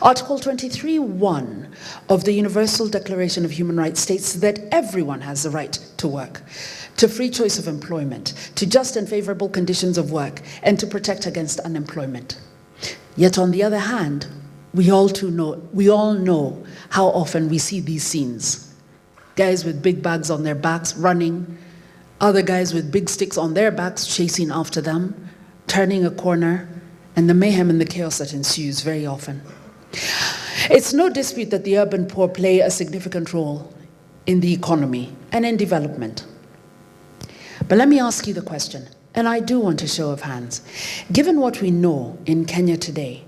Article 23(1) of the Universal Declaration of Human Rights states that everyone has the right to work, to free choice of employment, to just and favorable conditions of work, and to protect against unemployment. Yet on the other hand, we all know how often we see these scenes. Guys with big bags on their backs running, other guys with big sticks on their backs chasing after them, turning a corner, and the mayhem and the chaos that ensues very often. It's no dispute that the urban poor play a significant role in the economy and in development. But let me ask you the question, and I do want a show of hands. Given what we know in Kenya today,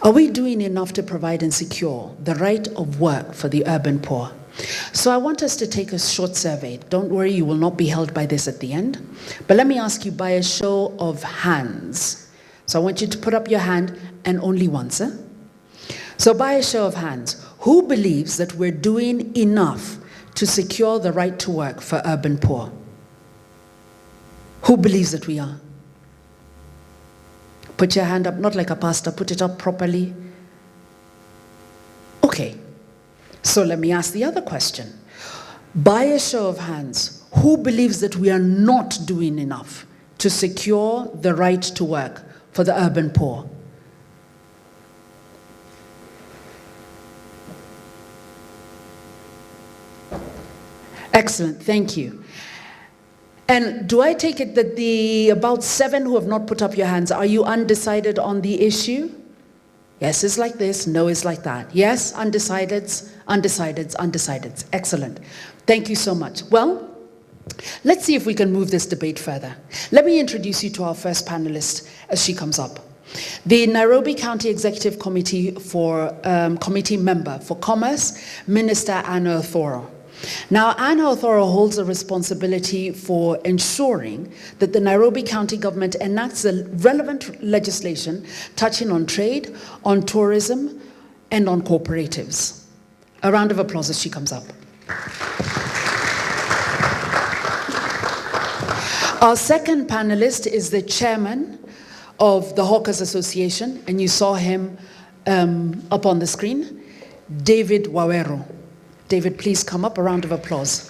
are we doing enough to provide and secure the right of work for the urban poor? So I want us to take a short survey. Don't worry, you will not be held by this at the end. But let me ask you by a show of hands. So I want you to put up your hand, and only once. So by a show of hands, who believes that we're doing enough to secure the right to work for urban poor? Who believes that we are? Put your hand up, not like a pastor, put it up properly. Okay, so let me ask the other question. By a show of hands, who believes that we are not doing enough to secure the right to work for the urban poor? Excellent, thank you. And do I take it that the about 7 who have not put up your hands, are you undecided on the issue? Yes is like this, no is like that. Yes, undecideds, undecideds, undecideds. Excellent. Thank you so much. Well, let's see if we can move this debate further. Let me introduce you to our first panelist as she comes up. The Nairobi County Executive Committee Committee Member for Commerce, Minister Othoro. Now, Othoro holds a responsibility for ensuring that the Nairobi County government enacts the relevant legislation touching on trade, on tourism, and on cooperatives. A round of applause as she comes up. Our second panelist is the chairman of the Hawkers Association, and you saw him up on the screen, David Waweru. David, please come up, a round of applause.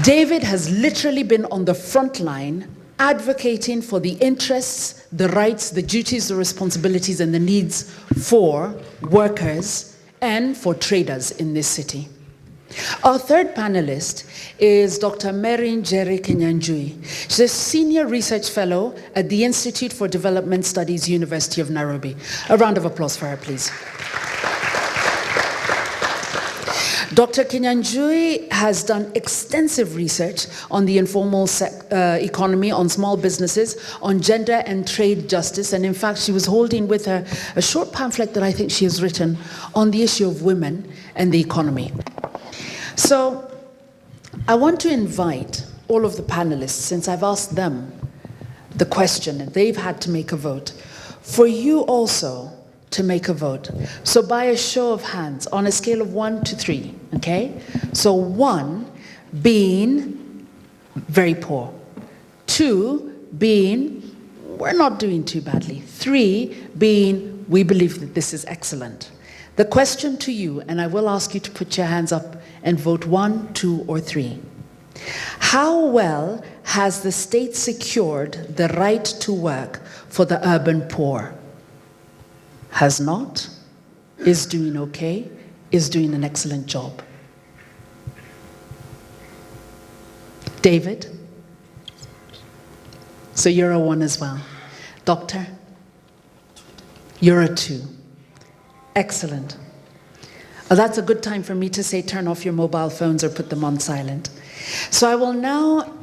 David has literally been on the front line advocating for the interests, the rights, the duties, the responsibilities, and the needs for workers and for traders in this city. Our third panelist is Dr. Njeri Kinyanjui. She's a senior research fellow at the Institute for Development Studies, University of Nairobi. A round of applause for her, please. Dr. Kinyanjui has done extensive research on the informal economy, on small businesses, on gender and trade justice, and in fact she was holding with her a short pamphlet that I think she has written on the issue of women and the economy. So I want to invite all of the panelists, since I've asked them the question and they've had to make a vote, for you also to make a vote. So by a show of hands, on a scale of 1 to 3, okay? So 1 being very poor, 2 being we're not doing too badly, 3 being we believe that this is excellent. The question to you, and I will ask you to put your hands up and vote 1, 2, or 3. How well has the state secured the right to work for the urban poor? Has not, is doing okay, is doing an excellent job. David? So you're a 1 as well. Doctor? You're a 2. Excellent. Well, that's a good time for me to say turn off your mobile phones or put them on silent. So I will now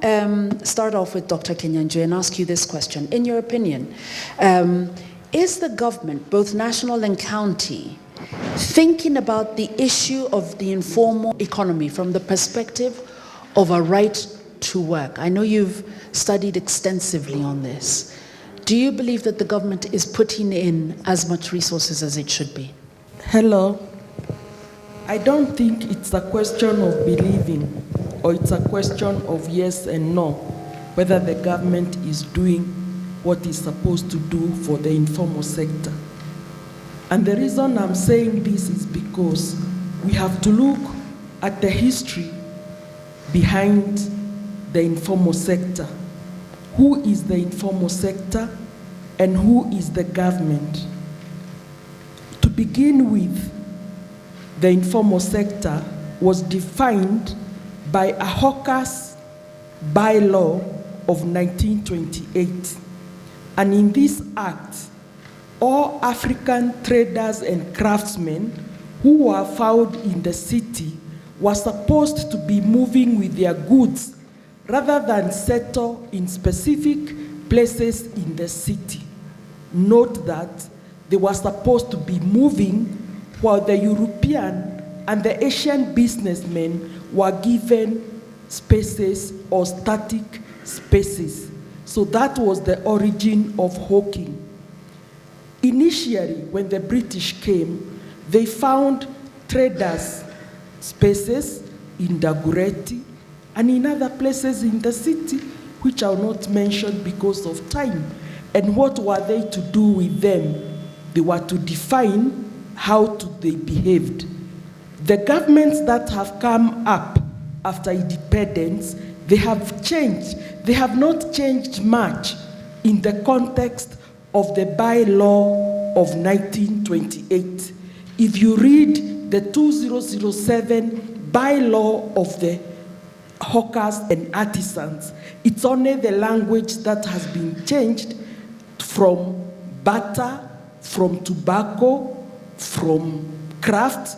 start off with Dr. Kinyanjui and ask you this question. In your opinion, is the government, both national and county, thinking about the issue of the informal economy from the perspective of a right to work? I know you've studied extensively on this. Do you believe that the government is putting in as much resources as it should be? Hello. I don't think it's a question of believing, or it's a question of yes and no, whether the government is doing what it's supposed to do for the informal sector. And the reason I'm saying this is because we have to look at the history behind the informal sector. Who is the informal sector and who is the government? To begin with, the informal sector was defined by a hawker's bylaw of 1928. And in this act, all African traders and craftsmen who were found in the city were supposed to be moving with their goods rather than settle in specific places in the city. Note that they were supposed to be moving while the European and the Asian businessmen were given spaces or static spaces. So that was the origin of hawking. Initially, when the British came, they found traders' spaces in Dagoretti and in other places in the city, which I'll not mention because of time. And what were they to do with them? They were to define how they behaved. The governments that have come up after independence, they have changed. They have not changed much in the context of the bylaw of 1928. If you read the 2007 bylaw of the hawkers and artisans, it's only the language that has been changed from butter, from tobacco, from craft,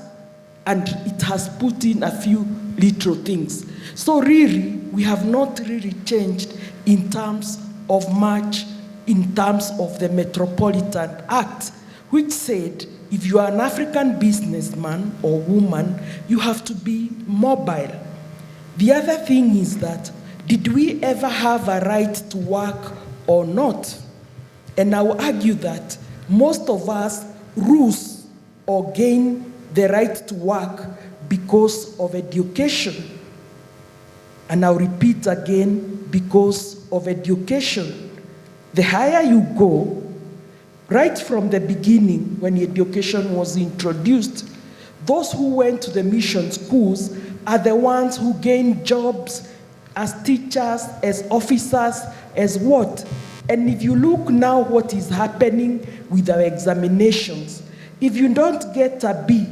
and it has put in a few little things. So really, we have not really changed in terms of much, in terms of the Metropolitan Act, which said if you are an African businessman or woman, you have to be mobile. The other thing is that, did we ever have a right to work or not? And I will argue that most of us lose or gain the right to work because of education. And I'll repeat again, because of education. The higher you go, right from the beginning when education was introduced, those who went to the mission schools are the ones who gained jobs as teachers, as officers, as what? And if you look now what is happening with our examinations, if you don't get a B,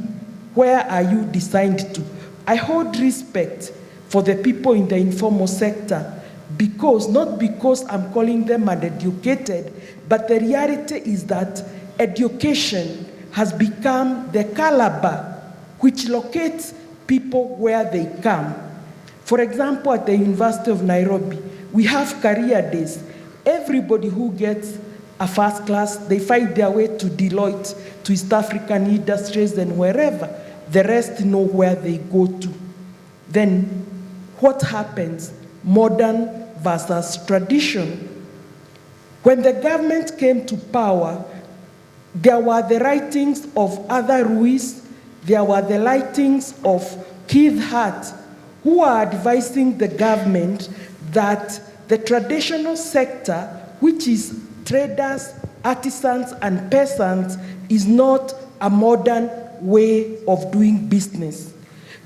where are you destined to? I hold respect for the people in the informal sector, because, not because I'm calling them uneducated, but the reality is that education has become the caliber which locates people where they come. For example, at the University of Nairobi, we have career days. Everybody who gets a first class, they find their way to Deloitte, to East African Industries, and wherever. The rest know where they go to. Then what happens? Modern versus tradition. When the government came to power, there were the writings of Other Ruiz, there were the writings of Keith Hart, who are advising the government that the traditional sector, which is traders, artisans, and peasants, is not a modern way of doing business.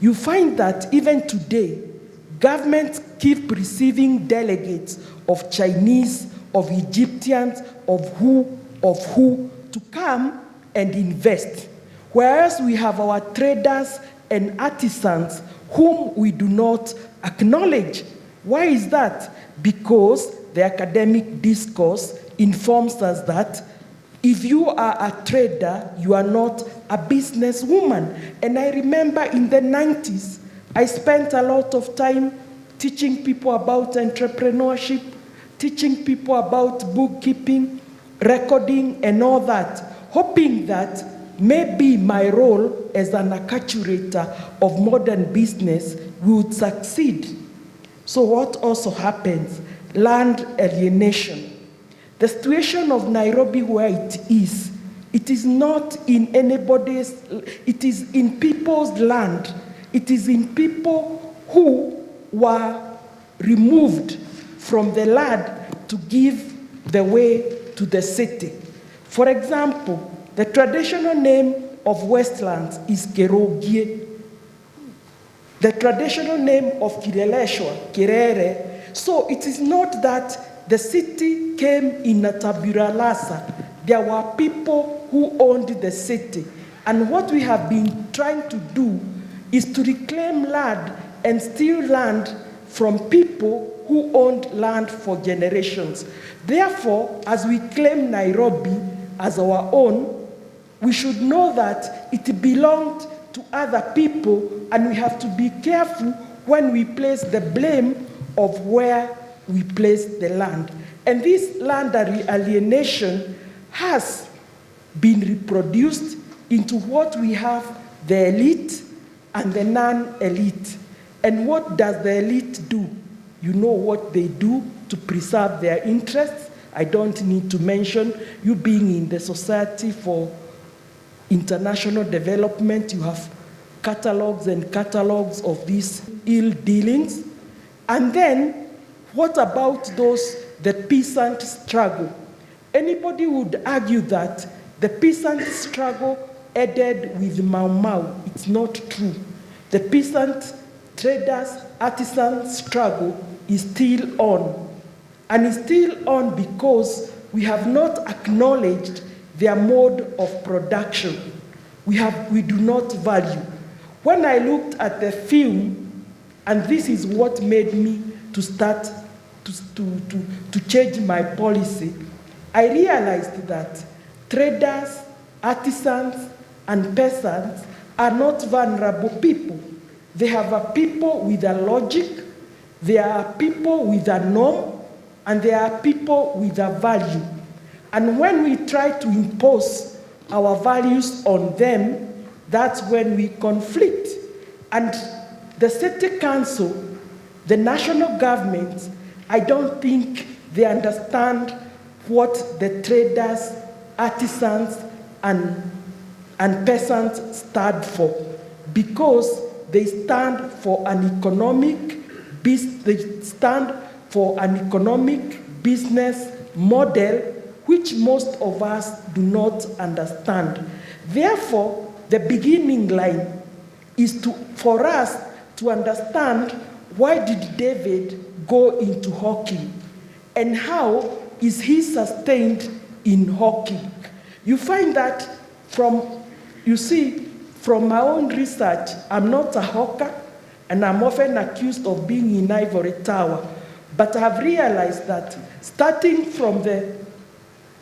You find that even today, governments keep receiving delegates of Chinese, of Egyptians, of who, to come and invest. Whereas we have our traders and artisans whom we do not acknowledge. Why is that? Because the academic discourse informs us that if you are a trader, you are not a businesswoman. And I remember in the 90s, I spent a lot of time teaching people about entrepreneurship, teaching people about bookkeeping, recording, and all that, hoping that maybe my role as an acculturator of modern business would succeed. So what also happens? Land alienation. The situation of Nairobi where it is not in anybody's, it is in people's land. It is in people who were removed from the land to give the way to the city. For example, the traditional name of Westlands is Kerogie. The traditional name of Kireleshwa, Kirere. So it is not that the city came in a tabula rasa. There were people who owned the city. And what we have been trying to do is to reclaim land and steal land from people who owned land for generations. Therefore, as we claim Nairobi as our own, we should know that it belonged to other people, and we have to be careful when we place the blame of where we place the land. And this land alienation has been reproduced into what we have, the elite and the non-elite. And what does the elite do? You know what they do to preserve their interests. I don't need to mention, you being in the Society for International Development, you have catalogs and catalogs of these ill dealings. And then, what about the peasant struggle? Anybody would argue that the peasant struggle ended with Mau. It's not true. The peasant traders, artisan struggle is still on. And it's still on because we have not acknowledged their mode of production. We do not value. When I looked at the film, and this is what made me to start to change my policy, I realized that traders, artisans, and peasants are not vulnerable people. They have a people with a logic, they are people with a norm, and they are people with a value. And when we try to impose our values on them, that's when we conflict. And the city council, the national government, I don't think they understand what the traders, artisans, and peasants stand for, because they stand for an economic business model which most of us do not understand. Therefore, the beginning line is for us to understand, why did David go into hockey, and how is he sustained in hockey? You find that from my own research, I'm not a hawker, and I'm often accused of being in ivory tower, but I've realized that starting from the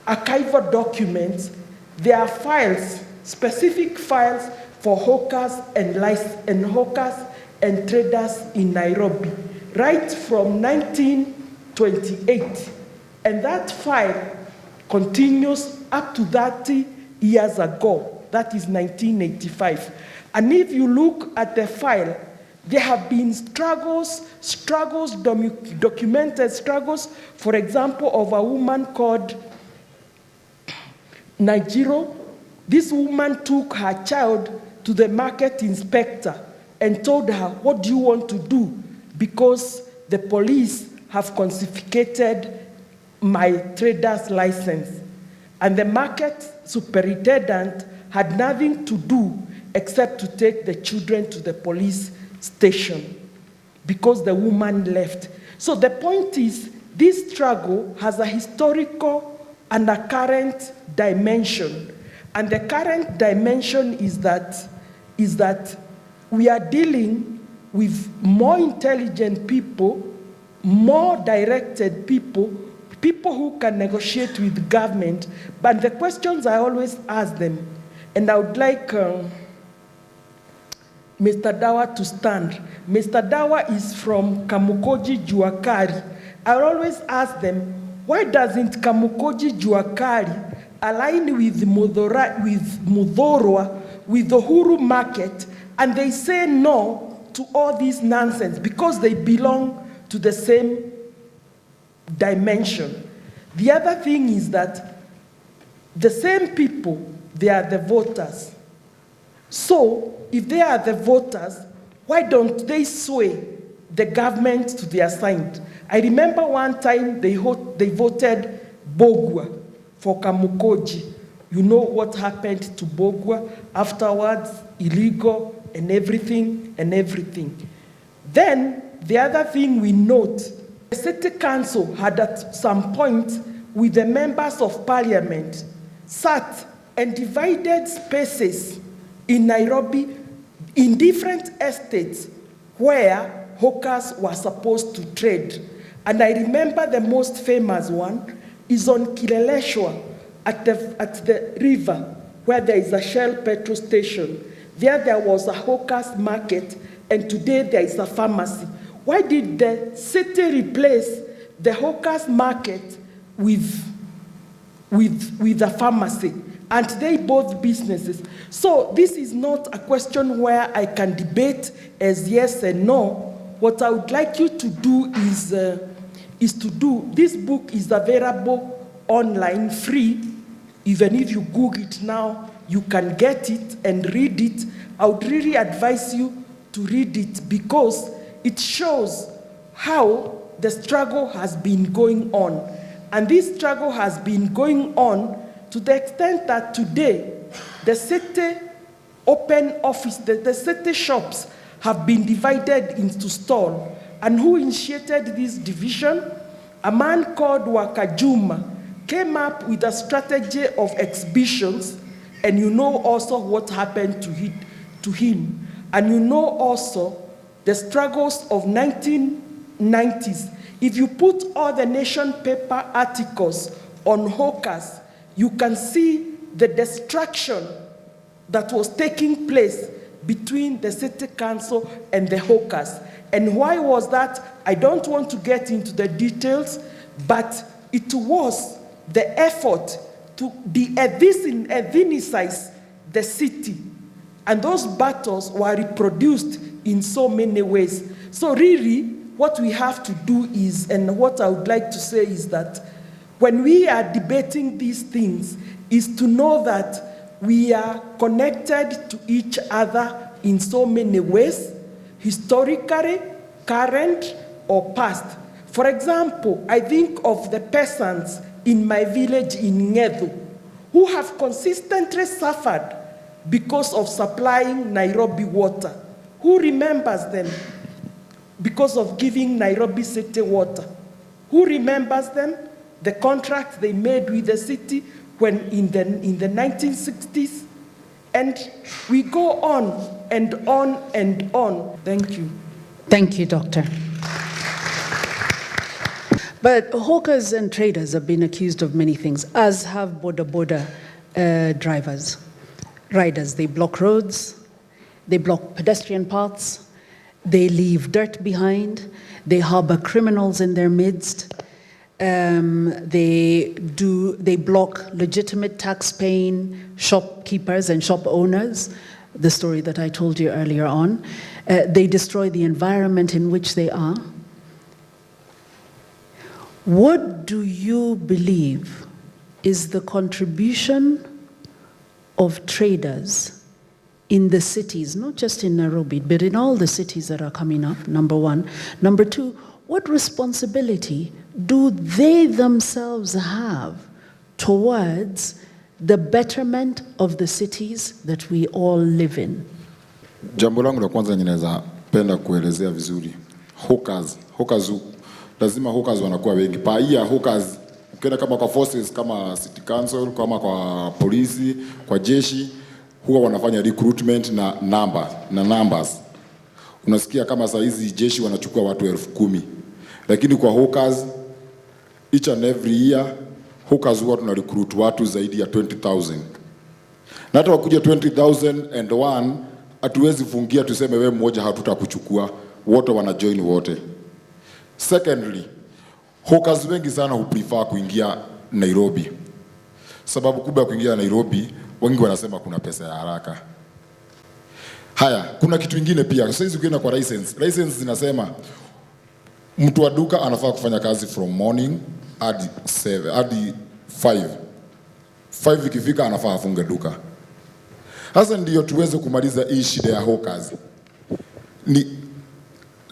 archival documents, there are files, specific files for hawkers and traders in Nairobi, right from 1928. And that file continues up to 30 years ago. That is 1985. And if you look at the file, there have been documented struggles, for example, of a woman called Nigiro. This woman took her child to the market inspector and told her, what do you want to do? Because the police have confiscated my trader's license. And the market superintendent had nothing to do except to take the children to the police station because the woman left. So the point is, this struggle has a historical and a current dimension. And the current dimension is that we are dealing with more intelligent people, more directed people who can negotiate with government. But the questions I always ask them, and I would like Mr. Dawa to stand. Mr. Dawa is from Kamukoji Juakari. I always ask them, why doesn't Kamukoji Juakari align with Moderator, with the Uhuru market, and they say no to all this nonsense because they belong to the same dimension. The other thing is that the same people, they are the voters. So, if they are the voters, why don't they sway the government to their side? I remember one time they voted Bogwa for Kamukoji. You know what happened to Bogwa afterwards, illegal and everything. Then the other thing we note, the city council had at some point with the members of parliament sat and divided spaces in Nairobi in different estates where hawkers were supposed to trade. And I remember the most famous one is on Kileleshwa at the river where there is a Shell petrol station. There was a hawker's market, and today there is a pharmacy. Why did the city replace the hawker's market with a pharmacy? And they both businesses. So this is not a question where I can debate as yes and no. What I would like you to do is this book is available online, free. Even if you Google it now, you can get it and read it. I would really advise you to read it because it shows how the struggle has been going on. And this struggle has been going on to the extent that today, the city open office, the city shops have been divided into stalls. And who initiated this division? A man called Wakajuma came up with a strategy of exhibitions, and you know also what happened to him. And you know also the struggles of 1990s. If you put all the Nation paper articles on hawkers, you can see the destruction that was taking place between the city council and the hawkers. And why was that? I don't want to get into the details, but it was the effort to de-ethnicise the city. And those battles were reproduced in so many ways. So really, what we have to do is, and what I would like to say is that when we are debating these things, is to know that we are connected to each other in so many ways, historically, current, or past. For example, I think of the peasants in my village in Ngedu, who have consistently suffered because of supplying Nairobi water. Who remembers them? Because of giving Nairobi city water. Who remembers them? The contract they made with the city when in the 1960s. And we go on and on and on. Thank you. Thank you, Doctor. But hawkers and traders have been accused of many things, as have border riders. They block roads, they block pedestrian paths, they leave dirt behind, they harbor criminals in their midst, they block legitimate tax-paying shopkeepers and shop owners, the story that I told you earlier on. They destroy the environment in which they are. What do you believe is the contribution of traders in the cities, not just in Nairobi, but in all the cities that are coming up, number one? Number two, what responsibility do they themselves have towards the betterment of the cities that we all live in? Jambo langu la kwanza ninaweza penda kuelezea vizuri. Hawkers, lazima hawkers wanakuwa wengi. Paia hawkers, ukienda kama kwa forces, kama city council, kama kwa polisi, kwa jeshi, huwa wanafanya recruitment na numbers. Unasikia kama saa hizi jeshi wanachukua watu 10,000. Lakini kwa hawkers, each and every year, hawkers huwa tuna recruit watu zaidi ya 20,000. Na hata wakuja 20,001, hatuwezi fungia tuseme wewe mmoja hatutakuchukua, wote wana join wote. Secondly, hawkers wengi sana huprefer kuingia Nairobi. Sababu kubwa ya kuingia Nairobi, wengi wanasema kuna pesa ya haraka. Haya, kuna kitu kingine pia. Sasa hizi ukienda kwa license zinasema mtu wa duka anafaa kufanya kazi from morning hadi 5. 5 ikifika anafaa afunge duka. Sasa ndio tuweze kumaliza hii shida ya hawkers.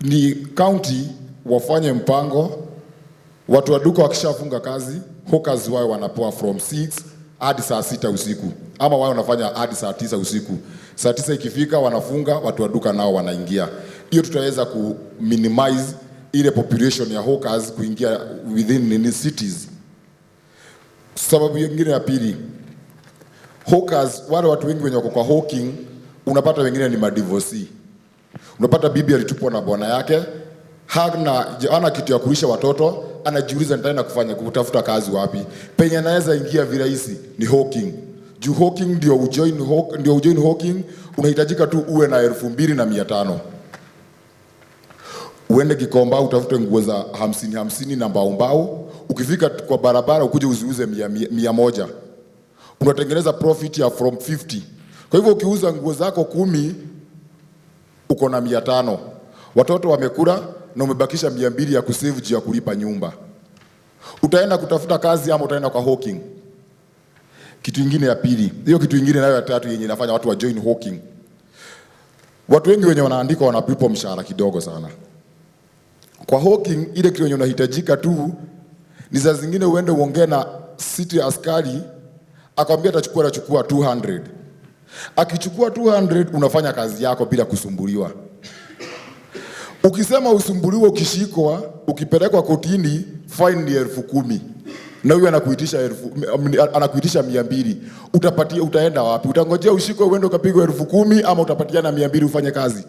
Ni county wafanye mpango Watu wa duka wakishafunga kazi, hawkers wao wanapoa from 6 hadi saa 6 usiku. Ama wao wanafanya hadi saa 9 usiku. Saa 9 ikifika wanafunga, watu wa duka nao wanaingia. Hiyo tutaweza ku minimize ile population ya hawkers kuingia within the cities. Sababu nyingine ya pili, hawkers, wale watu wengi wenye wako kwa hawking, unapata wengine ni madivorcee. Unapata bibi alitupwa na bwana yake, hana kitu ya kulisha watoto, anajiuliza nitaenda kutafuta kazi wapi. Penye anaweza ingia virahisi ni hawking. Juu hawking ndio ujoin hawking, unahitajika tu uwe na 2,500. Uende Gikomba utafute nguo za 50 na mbao. Ukifika kwa barabara ukuje uziuze 100. Unatengeneza profit ya from 50. Kwa hivyo ukiuza nguo zako 10 uko na 500. Watoto wamekula na umebakisha 200 ya kusave juu ya kulipa nyumba. Utaenda kutafuta kazi ama utaenda kwa hawking? Kitu kingine ya pili. Hiyo kitu kingine nayo ya tatu yenye inafanya watu wa join hawking. Watu wengi wenye wanaandika wanalipo mshahara kidogo sana. Kwa hawking ile kitu yenye unahitajika tu ni za zingine uende uongee na city askari akwambia atachukua 200. Akichukua 200 unafanya kazi yako bila kusumbuliwa. Ukisema usumbuliwe, ukishikwa, ukipelekwa kotini, fine ni 10,000. Na huyu anakuitisha 200. Utaenda wapi? Utangojea ushikwe uende ukapigwe 10,000 ama utapatiana 200 ufanye kazi?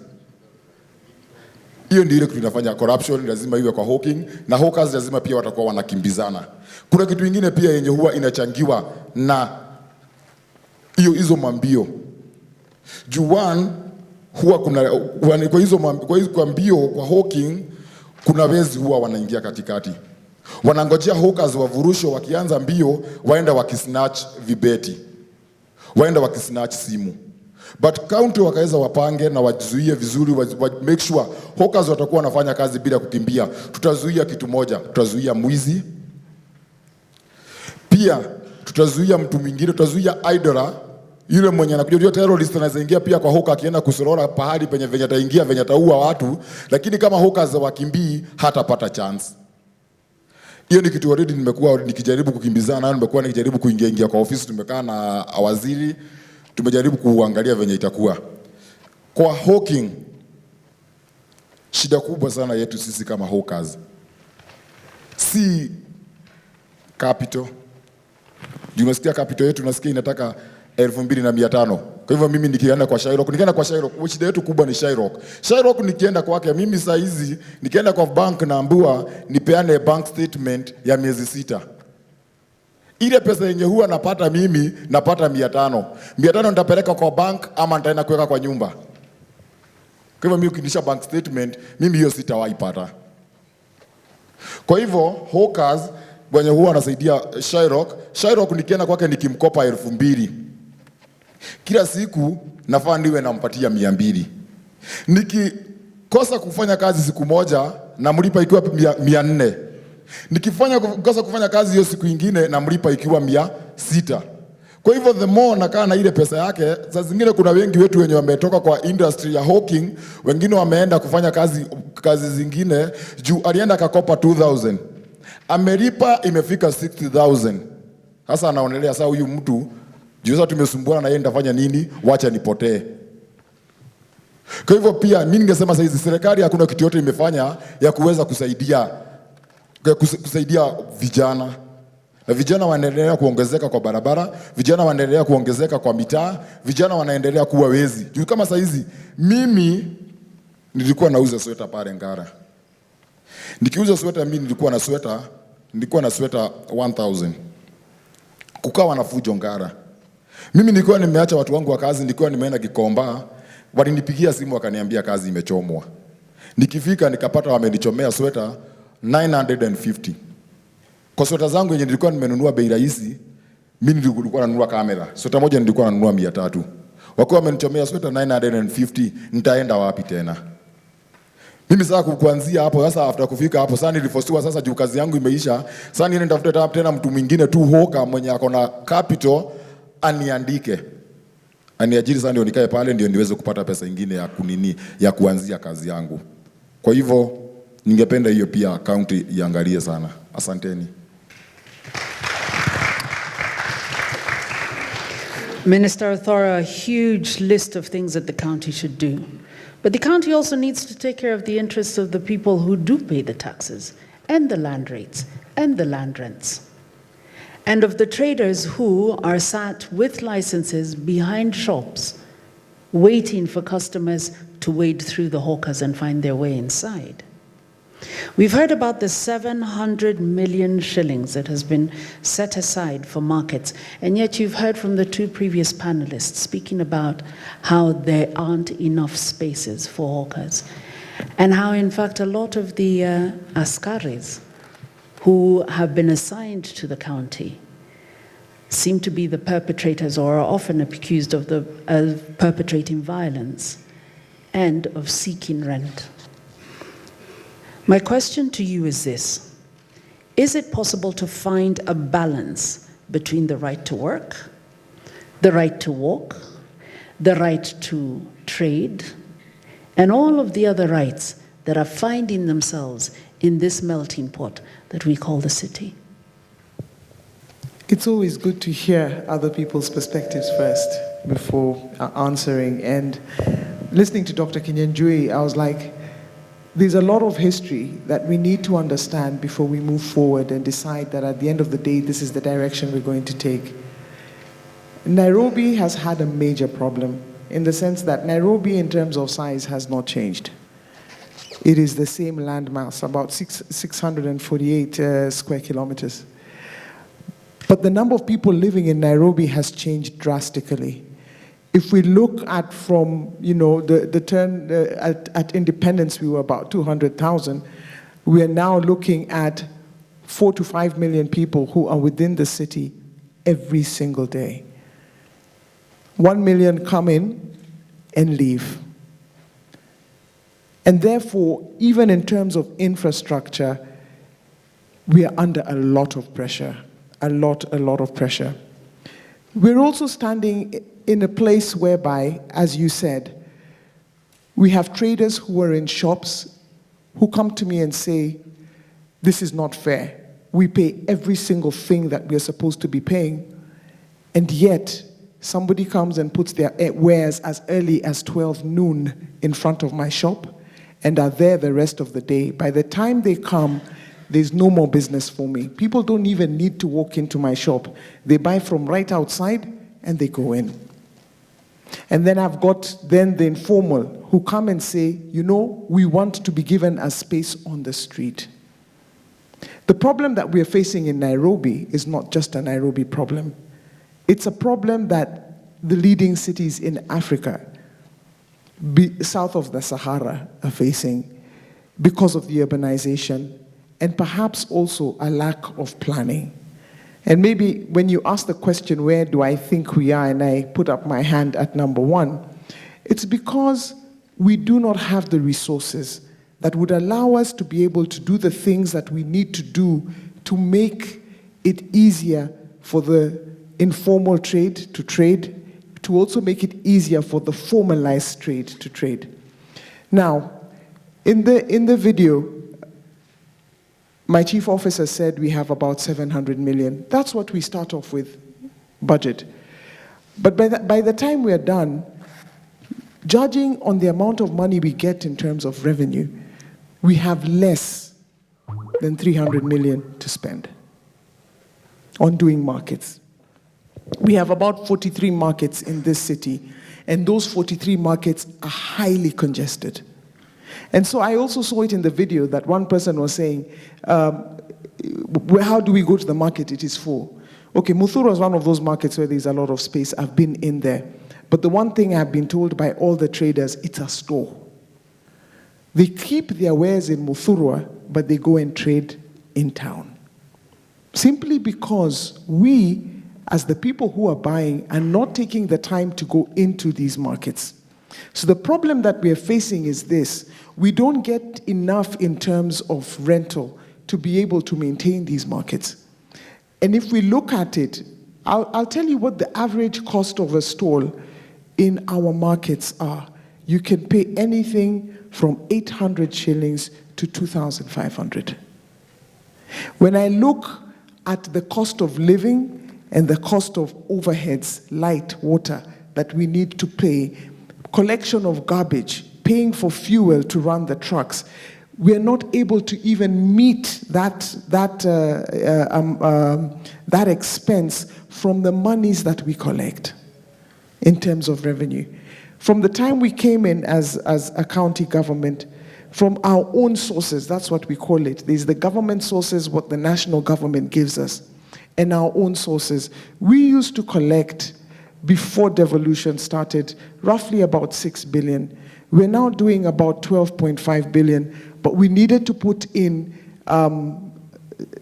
Hiyo ndio ile tunafanya corruption, lazima iwe kwa hawking, na hawkers lazima pia watakuwa wanakimbizana. Kuna kitu kingine pia yenye huwa inachangiwa na hizo mambio. Juan huwa kwa hizo mbio kwa hawking kuna wezi huwa wanaingia katikati. Wanangojea hawkers wavurusho, wakianza mbio waenda wakisnatch vibeti. Waenda wakisnatch simu. But county wakaweza wapange na wazuie vizuri, make sure hawkers watakuwa wanafanya kazi bila kukimbia. Tutazuia kitu moja, tutazuia mwizi. Pia tutazuia mtu mwingine, tutazuia idler, yule mwenye anakuja, yule terrorist anaweza ingia pia kwa hawker akienda kusorora pahali penye venye ataingia, venye ataua watu, lakini kama hawkers wakimbii hatapata chance. Hiyo ni kitu already nimekuwa nikijaribu kukimbizana, nimekuwa nikijaribu kuingia kwa ofisi, tumekaa na waziri, tumejaribu kuangalia venye itakuwa. Kwa hawking, shida kubwa sana yetu sisi kama hawkers si capital. Unasikia capital yetu, unasikia inataka 2,500. Kwa hivyo mimi nikienda kwa Shylock, shida yetu kubwa ni Shylock nikienda kwake, mimi saa hizi nikienda kwa bank naambiwa nipeane bank statement ya miezi 6. Ile pesa yenye huwa napata mimi napata 500. 500 nitapeleka kwa bank ama nitaenda kuweka kwa nyumba. Kwa hivyo mimi ukinisha bank statement, mimi hiyo sitawahi pata. Kwa hivyo hawkers wenye huwa anasaidia Shylock nikienda kwake nikimkopa 2,000. Kila siku nafaa niwe nampatia 200. Nikikosa kufanya kazi siku moja namlipa ikiwa 400. Nikikosa kufanya kazi hiyo siku nyingine namlipa ikiwa 600. Kwa hivyo the more nakaa na ile pesa yake, saa zingine kuna wengi wetu wenye wametoka kwa industry ya hawking, wengine wameenda kufanya kazi zingine, juu alienda akakopa 2,000. Amelipa imefika 60,000. Sasa anaonelea sasa huyu mtu juu sasa tumesumbuana na yeye nitafanya nini? Wacha nipotee. Kwa hivyo pia mimi ningesema sasa hizi serikali hakuna kitu yote imefanya ya kuweza kusaidia vijana. Na vijana wanaendelea kuongezeka kwa barabara, vijana wanaendelea kuongezeka kwa mitaa, vijana wanaendelea kuwa wezi. Juu kama sasa hizi mimi nilikuwa nauza sweta pale Ngara. Nikiuza sweta mimi nilikuwa na sweta 1,000. Kukawa na fujo Ngara. Mimi nilikuwa nimeacha watu wangu wa kazi, nilikuwa nimeenda Gikomba, walinipigia simu wakaniambia kazi imechomwa. Nikifika nikapata wamenichomea sweta 950. Kwa sweta zangu yenye nilikuwa nimenunua bei rahisi, mimi nilikuwa nanunua kamera. Sweta moja nilikuwa nanunua 300. Wakiwa wamenichomea sweta 950, nitaenda wapi tena? Mimi sasa kuanzia hapo sasa after kufika hapo sasa niliforsiwa sasa juu kazi yangu imeisha. Sasa niende nitafute tena mtu mwingine tu hoka mwenye ako na capital aniandike. Aniajiri sasa ndio nikae pale ndio niweze kupata pesa nyingine ya kuanzia kazi yangu. Kwa hivyo ningependa hiyo pia county iangalie sana. Asanteni. Minister Othoro, a huge list of things that the county should do. But the county also needs to take care of the interests of the people who do pay the taxes and the land rates and the land rents. And of the traders who are sat with licenses behind shops, waiting for customers to wade through the hawkers and find their way inside. We've heard about the 700 million shillings that has been set aside for markets, and yet you've heard from the two previous panelists speaking about how there aren't enough spaces for hawkers, and how in fact a lot of the askaris who have been assigned to the county seem to be the perpetrators, or are often accused of perpetrating violence and of seeking rent. My question to you is this: is it possible to find a balance between the right to work, the right to walk, the right to trade, and all of the other rights that are finding themselves in this melting pot that we call the city? It's always good to hear other people's perspectives first before answering. And listening to Dr. Kinyanjui, I was like, there's a lot of history that we need to understand before we move forward and decide that at the end of the day, this is the direction we're going to take. Nairobi has had a major problem in the sense that Nairobi, in terms of size, has not changed. It is the same landmass, about 648 square kilometers. But the number of people living in Nairobi has changed drastically. If we look at from, the turn at independence, we were about 200,000. We are now looking at 4 to 5 million people who are within the city every single day. 1 million come in and leave. And therefore, even in terms of infrastructure, we are under a lot of pressure, a lot of pressure. We're also standing in a place whereby, as you said, we have traders who are in shops who come to me and say, this is not fair. We pay every single thing that we're supposed to be paying, and yet somebody comes and puts their wares as early as 12 noon in front of my shop and are there the rest of the day. By the time they come, there's no more business for me. People don't even need to walk into my shop. They buy from right outside and they go in. And then I've got then the informal who come and say, we want to be given a space on the street. The problem that we're facing in Nairobi is not just a Nairobi problem. It's a problem that the leading cities in Africa, south of the Sahara, are facing because of the urbanization and perhaps also a lack of planning. And maybe when you ask the question, where do I think we are, and I put up my hand at number 1, it's because we do not have the resources that would allow us to be able to do the things that we need to do to make it easier for the informal trade, to also make it easier for the formalized trade to trade. Now, in the video, my chief officer said we have about 700 million. That's what we start off with, budget. But by the time we are done, judging on the amount of money we get in terms of revenue, we have less than 300 million to spend on doing markets. We have about 43 markets in this city, and those 43 markets are highly congested. And so I also saw it in the video that one person was saying, how do we go to the market it is full? Okay, Othoro is one of those markets where there's a lot of space. I've been in there. But the one thing I've been told by all the traders, it's a store. They keep their wares in Othoro, but they go and trade in town. Simply because we, as the people who are buying, are not taking the time to go into these markets. So the problem that we are facing is this: we don't get enough in terms of rental to be able to maintain these markets. And if we look at it, I'll tell you what the average cost of a stall in our markets are. You can pay anything from 800 shillings to to 2,500. When I look at the cost of living and the cost of overheads, light, water, that we need to pay, collection of garbage, paying for fuel to run the trucks, we're not able to even meet that expense from the monies that we collect in terms of revenue. From the time we came in as a county government, from our own sources, that's what we call it. There's the government sources, what the national government gives us, and our own sources. We used to collect, before devolution started, roughly about 6 billion. We're now doing about 12.5 billion, but we needed to put in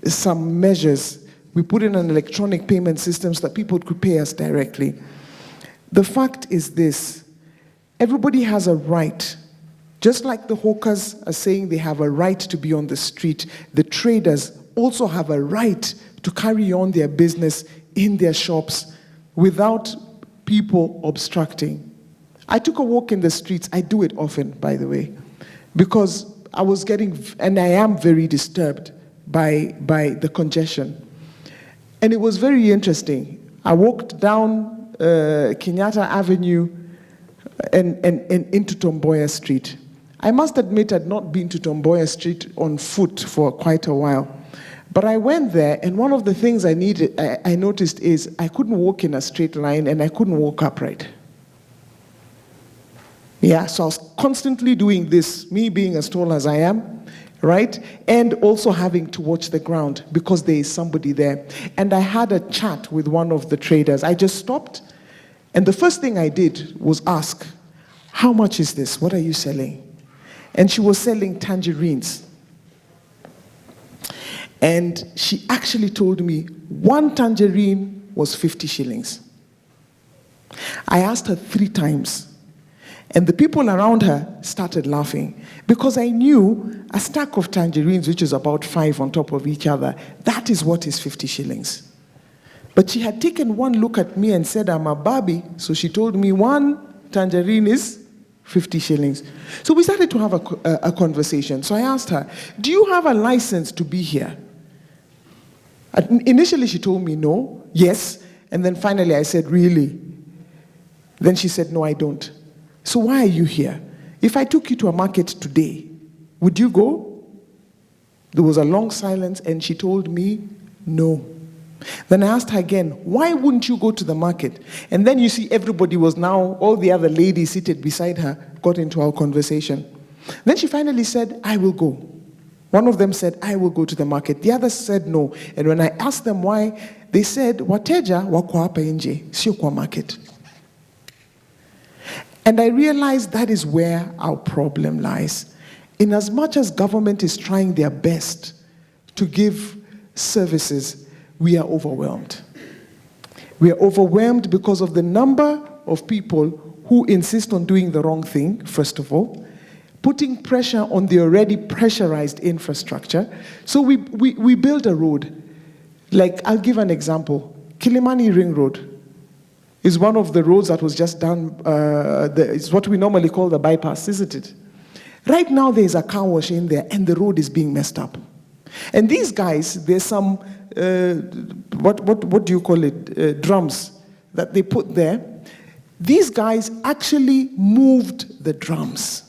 some measures. We put in an electronic payment system so that people could pay us directly. The fact is this: everybody has a right. Just like the hawkers are saying they have a right to be on the street, the traders also have a right to carry on their business in their shops without people obstructing. I took a walk in the streets. I do it often, by the way, because I was getting, and I am very disturbed by the congestion. And it was very interesting. I walked down Kenyatta Avenue and into Tomboya Street. I must admit I'd not been to Tomboya Street on foot for quite a while. But I went there, and one of the things I noticed is I couldn't walk in a straight line and I couldn't walk upright. Yeah, so I was constantly doing this, me being as tall as I am, right? And also having to watch the ground because there is somebody there. And I had a chat with one of the traders. I just stopped, and the first thing I did was ask, how much is this? What are you selling? And she was selling tangerines. And she actually told me one tangerine was 50 shillings. I asked her 3 times. And the people around her started laughing because I knew a stack of tangerines, which is about 5 on top of each other, that is what is 50 shillings. But she had taken one look at me and said, I'm a Barbie. So she told me one tangerine is 50 shillings. So we started to have a conversation. So I asked her, do you have a license to be here? Initially she told me no, yes. And then finally I said, really? Then she said, no, I don't. So why are you here? If I took you to a market today, would you go? There was a long silence and she told me, no. Then I asked her again, why wouldn't you go to the market? And then you see everybody was now, all the other ladies seated beside her, got into our conversation. Then she finally said, I will go. One of them said, I will go to the market. The others said no. And when I asked them why, they said, wateja wako hapa nje, sio kwa market. And I realized that is where our problem lies. In as much as government is trying their best to give services, we are overwhelmed. We are overwhelmed because of the number of people who insist on doing the wrong thing, first of all, putting pressure on the already pressurized infrastructure. So we build a road. Like, I'll give an example. Kilimani Ring Road is one of the roads that was just done, it's what we normally call the bypass, isn't it? Right now there's a car wash in there and the road is being messed up. And these guys, there's some, what do you call it, drums that they put there. These guys actually moved the drums.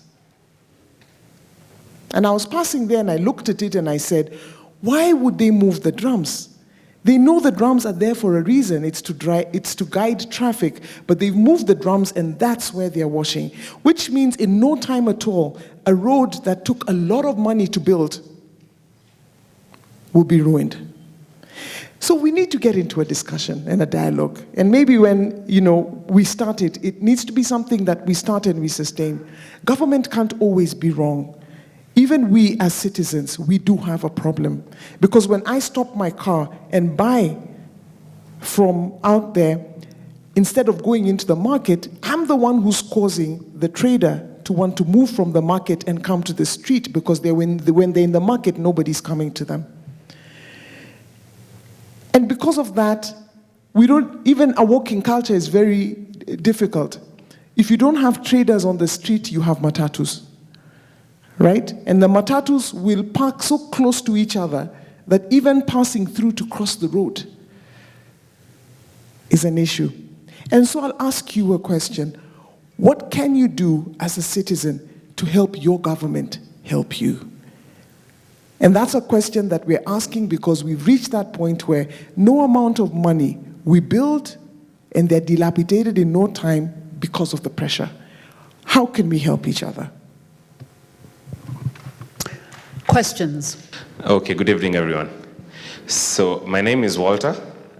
And I was passing there and I looked at it and I said, why would they move the drums? They know the drums are there for a reason. It's to guide traffic, but they've moved the drums and that's where they're washing, which means in no time at all, a road that took a lot of money to build will be ruined. So we need to get into a discussion and a dialogue. And maybe when, we start it, it needs to be something that we start and we sustain. Government can't always be wrong. Even we as citizens, we do have a problem. Because when I stop my car and buy from out there, instead of going into the market, I'm the one who's causing the trader to want to move from the market and come to the street because when they're in the market, nobody's coming to them. And because of that, even a walking culture is very difficult. If you don't have traders on the street, you have matatus. right? And the matatus will park so close to each other that even passing through to cross the road is an issue. And so I'll ask you a question. What can you do as a citizen to help your government help you? And that's a question that we're asking because we've reached that point where no amount of money we build and they're dilapidated in no time because of the pressure. How can we help each other? Questions? Okay, good evening, everyone. So my name is Walter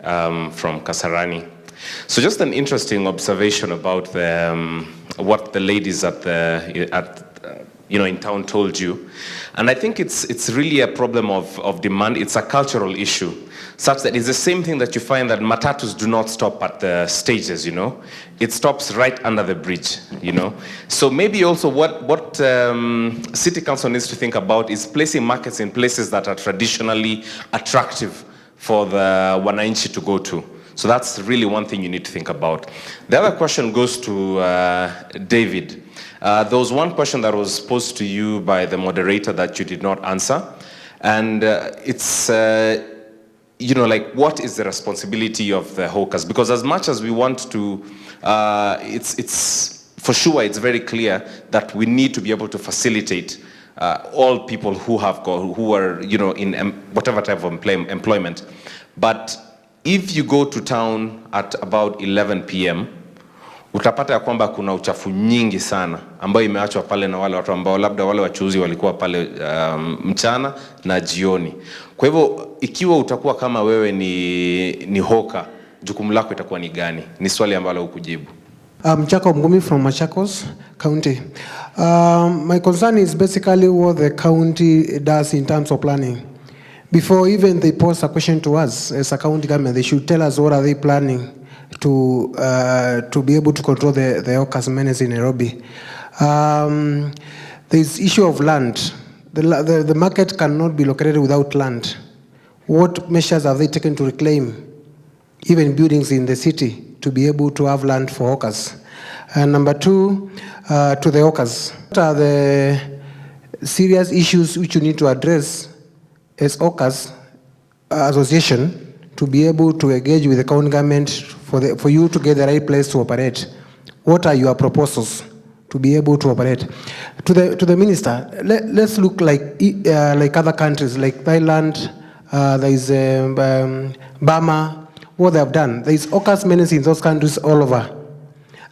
from Kasarani. So just an interesting observation about the, what the ladies in town told you. And I think it's really a problem of demand. It's a cultural issue, such that it's the same thing that you find that matatus do not stop at the stages, It stops right under the bridge, So maybe also what City Council needs to think about is placing markets in places that are traditionally attractive for the wananchi to go to. So that's really one thing you need to think about. The other question goes to David. There was one question that was posed to you by the moderator that you did not answer. And it's, what is the responsibility of the hawkers? Because as much as we want to, it's for sure, it's very clear that we need to be able to facilitate all people who are, in whatever type of employment. But if you go to town at about 11 p.m., utapata ya kwamba kuna uchafu nyingi sana ambayo imeachwa pale na wale watu ambao labda wale wachuuzi walikuwa pale mchana na jioni. Kwa hivyo ikiwa utakuwa kama wewe ni hoka, jukumu lako itakuwa ni gani? Ni swali ambalo hukujibu. Jacob Ngumi from Machakos County. My concern is basically what the county does in terms of planning. Before even they pose a question to us as a county government, they should tell us what are they planning to be able to control the hawkers menace in Nairobi. There's issue of land. The market cannot be located without land. What measures have they taken to reclaim even buildings in the city to be able to have land for hawkers? And number two, to the hawkers. What are the serious issues which you need to address as hawkers association to be able to engage with the county government for you to get the right place to operate? What are your proposals to be able to operate? To the minister, let's look like other countries, like Thailand, there is Burma. What they have done, there is hawkers menace in those countries all over.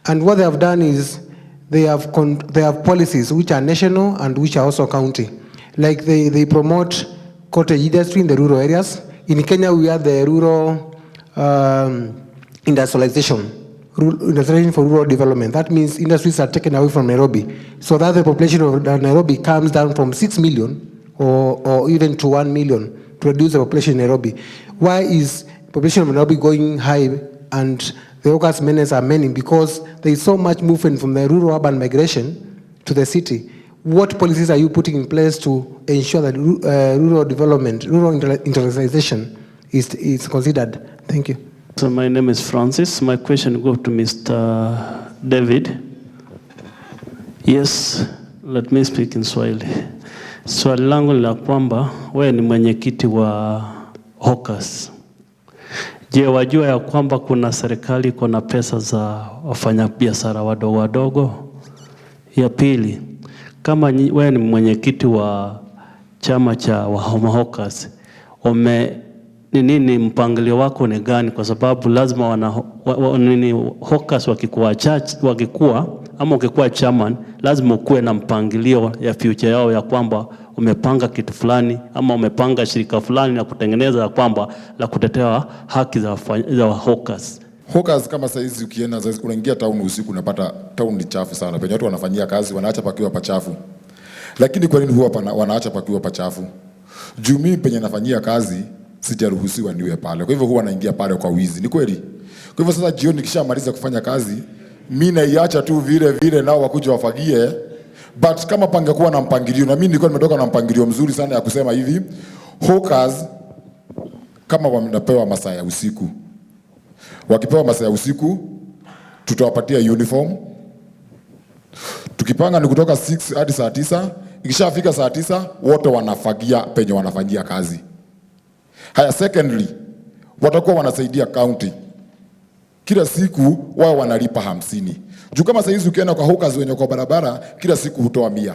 And what they have done is they have policies which are national and which are also county. Like they promote cottage industry in the rural areas. In Kenya, we have the rural industrialization for rural development. That means industries are taken away from Nairobi, so that the population of Nairobi comes down from 6 million or even to 1 million to reduce the population in Nairobi. Why is population of Nairobi going high and the hawkers menace are many? Because there is so much movement from the rural-urban migration to the city. What policies are you putting in place to ensure that rural development, rural industrialization is considered? Thank you. So my name is Francis. My question goes to Mr. David. Yes, let me speak in Swahili. Swali langu la kwamba wewe ni mwenyekiti wa hawkers. Je, wajua ya kwamba kuna serikali kuna pesa za wafanyabiashara wadogo wadogo? Ya pili, kama wewe ni mwenyekiti wa chama cha hawkers, ni nini mpangilio wako ni gani? Kwa sababu lazima hawkers wakikuwa ama ukikuwa chairman, lazima ukuwe na mpangilio ya future yao ya kwamba umepanga kitu fulani ama umepanga shirika fulani na kutengeneza kwamba la kutetea haki za hawkers. Hawkers kama saizi ukienda unaingia town usiku unapata town ni chafu sana. Penye watu wanafanyia kazi wanaacha pakiwa pachafu. Lakini kwa nini huwa wanaacha pakiwa pachafu? Juu mimi penye nafanyia kazi sijaruhusiwa niwe pale. Kwa hivyo huwa naingia pale kwa wizi. Ni kweli? Kwa hivyo sasa jioni nikishamaliza kufanya kazi, mimi naiacha tu vile nao wakuja wafagie. But kama pangekuwa na mpangilio, na mimi nilikuwa nimetoka na mpangilio mzuri sana ya kusema hivi, hawkers kama wanapewa masaa ya usiku, wakipewa masaa ya usiku tutawapatia uniform. Tukipanga ni kutoka 6 hadi saa 9, ikishafika saa 9 wote wanafagia penye wanafanyia kazi. Haya, secondly, watakuwa wanasaidia county. Kila siku wao wanalipa 50. Juu kama saizi ukienda kwa hawkers wenye kwa barabara kila siku hutoa 100.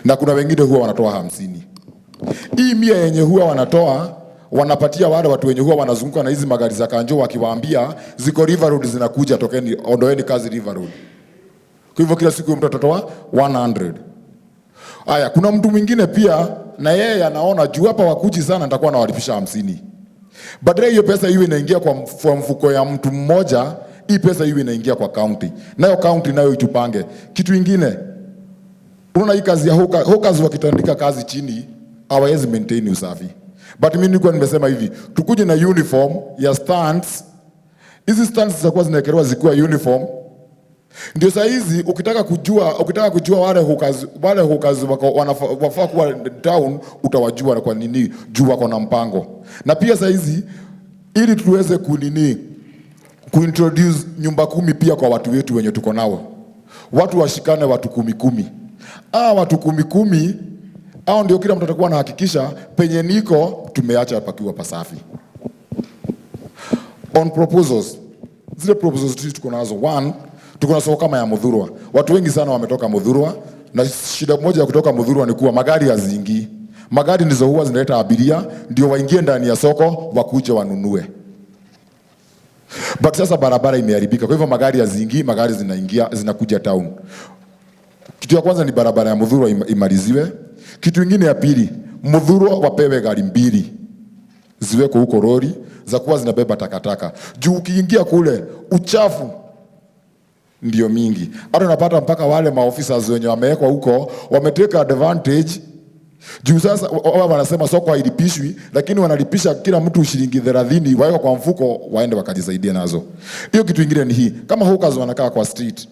Na kuna wengine huwa wanatoa 50. Hii 100 yenye huwa wanatoa wanapatia wale watu wenye huwa wanazunguka na hizi magari za kanjo wakiwaambia ziko River Road zinakuja, tokeni ondoeni kazi River Road. Kwa hivyo kila siku mtu atatoa 100. Haya, kuna mtu mwingine pia na yeye anaona juu hapa wakuji sana nitakuwa nawalipisha 50. Badala hiyo pesa iwe inaingia kwa mfuko ya mtu mmoja, hii pesa iwe inaingia kwa county. Nayo county nayo itupange. Kitu kingine, unaona hii kazi ya hawkers wakitandika kazi chini, hawawezi maintain usafi. But mimi nilikuwa nimesema hivi, tukuje na uniform ya stands. Hizi stands zitakuwa zinawekelewa zikiwa uniform. Ndio saa hizi ukitaka kujua wale hawkers wafaa kuwa town, utawajua kwa nini, juu wako na mpango. Na pia saa hizi ili tuweze kuintroduce nyumba 10 pia kwa watu wetu wenye tuko nao. Watu washikane watu 10. Watu 10 hao ndio kila mtu atakuwa anahakikisha penye niko tumeacha pakiwa pasafi. On proposals, zile proposals tuko nazo, 1, tuko na soko kama ya Othoro. Watu wengi sana wametoka Othoro, na shida moja ya kutoka Othoro ni kuwa magari haziingii. Magari ndizo huwa zinaleta abiria ndio waingie ndani ya soko wakuje wanunue. But sasa barabara imeharibika, kwa hivyo magari haziingii, magari zinakuja town. Kitu ya kwanza ni barabara ya Othoro imaliziwe. Kitu kingine ya pili, Othoro wapewe gari 2 ziweko huko lori za kuwa zinabeba takataka. Juu ukiingia kule uchafu ndio mingi. Hata unapata mpaka wale maofisa wenye wamewekwa huko wameteka advantage. Juu sasa wao wanasema soko hailipishwi, lakini wanalipisha kila mtu shilingi 30 waweka kwa mfuko waende wakajisaidia nazo. Hiyo kitu kingine ni hii, kama hawkers wanakaa kwa street,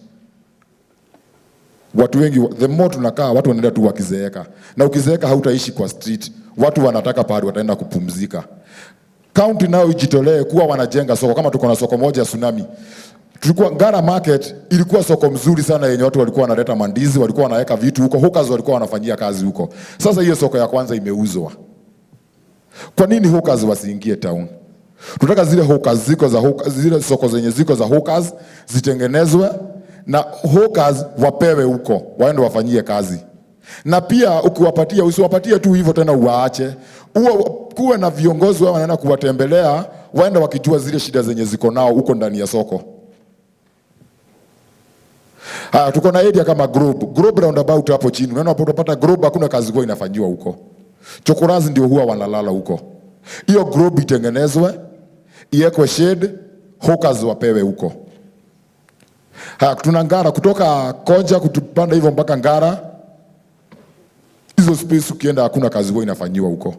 watu wengi, the more tunakaa watu wanaenda tu wakizeeka. Na ukizeeka hautaishi kwa street. Watu wanataka pahali wataenda kupumzika. County nao ijitolee kuwa wanajenga soko. Kama tuko na soko moja ya Tsunami. Tulikuwa Ngara Market, ilikuwa soko mzuri sana yenye watu walikuwa wanaleta mandizi, walikuwa wanaweka vitu huko, hawkers walikuwa wanafanyia kazi huko. Sasa hiyo soko ya kwanza imeuzwa. Kwa nini hawkers wasiingie town? Tunataka zile zile soko zenye ziko za hawkers zitengenezwe na hawkers wapewe huko, waende wafanyie kazi. Na pia ukiwapatia, usiwapatie tu hivyo tena uwaache. Kuwe na viongozi wao wanaenda kuwatembelea, waende wakijua zile shida zenye ziko nao huko ndani ya soko. Tuko na area kama Group roundabout hapo chini. Unaona unapopata Group hakuna kazi kwa inafanywa huko. Chokorazi ndio huwa wanalala huko. Hiyo Group itengenezwe, iwekwe shade, hawkers wapewe huko. Tuna Ngara kutoka Koja kutupanda hivyo mpaka Ngara. Hizo space ukienda hakuna kazi kwa inafanywa huko.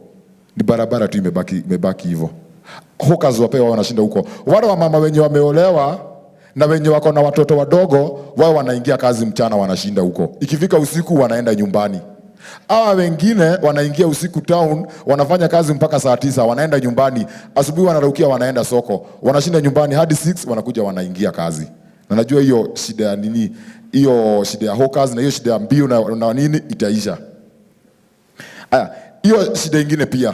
Ni barabara tu imebaki hivyo. Hawkers wapewa wanashinda huko. Wale wa mama wenye wameolewa na wenye wako na watoto wadogo, wao wanaingia kazi mchana wanashinda huko. Ikifika usiku wanaenda nyumbani. Hawa wengine wanaingia usiku town, wanafanya kazi mpaka saa 9, wanaenda nyumbani. Asubuhi wanaraukia wanaenda soko. Wanashinda nyumbani hadi 6 wanakuja wanaingia kazi. Na najua hiyo shida ya nini, hiyo shida ya hawkers na hiyo shida ya mbio na nini itaisha. Hiyo shida nyingine pia.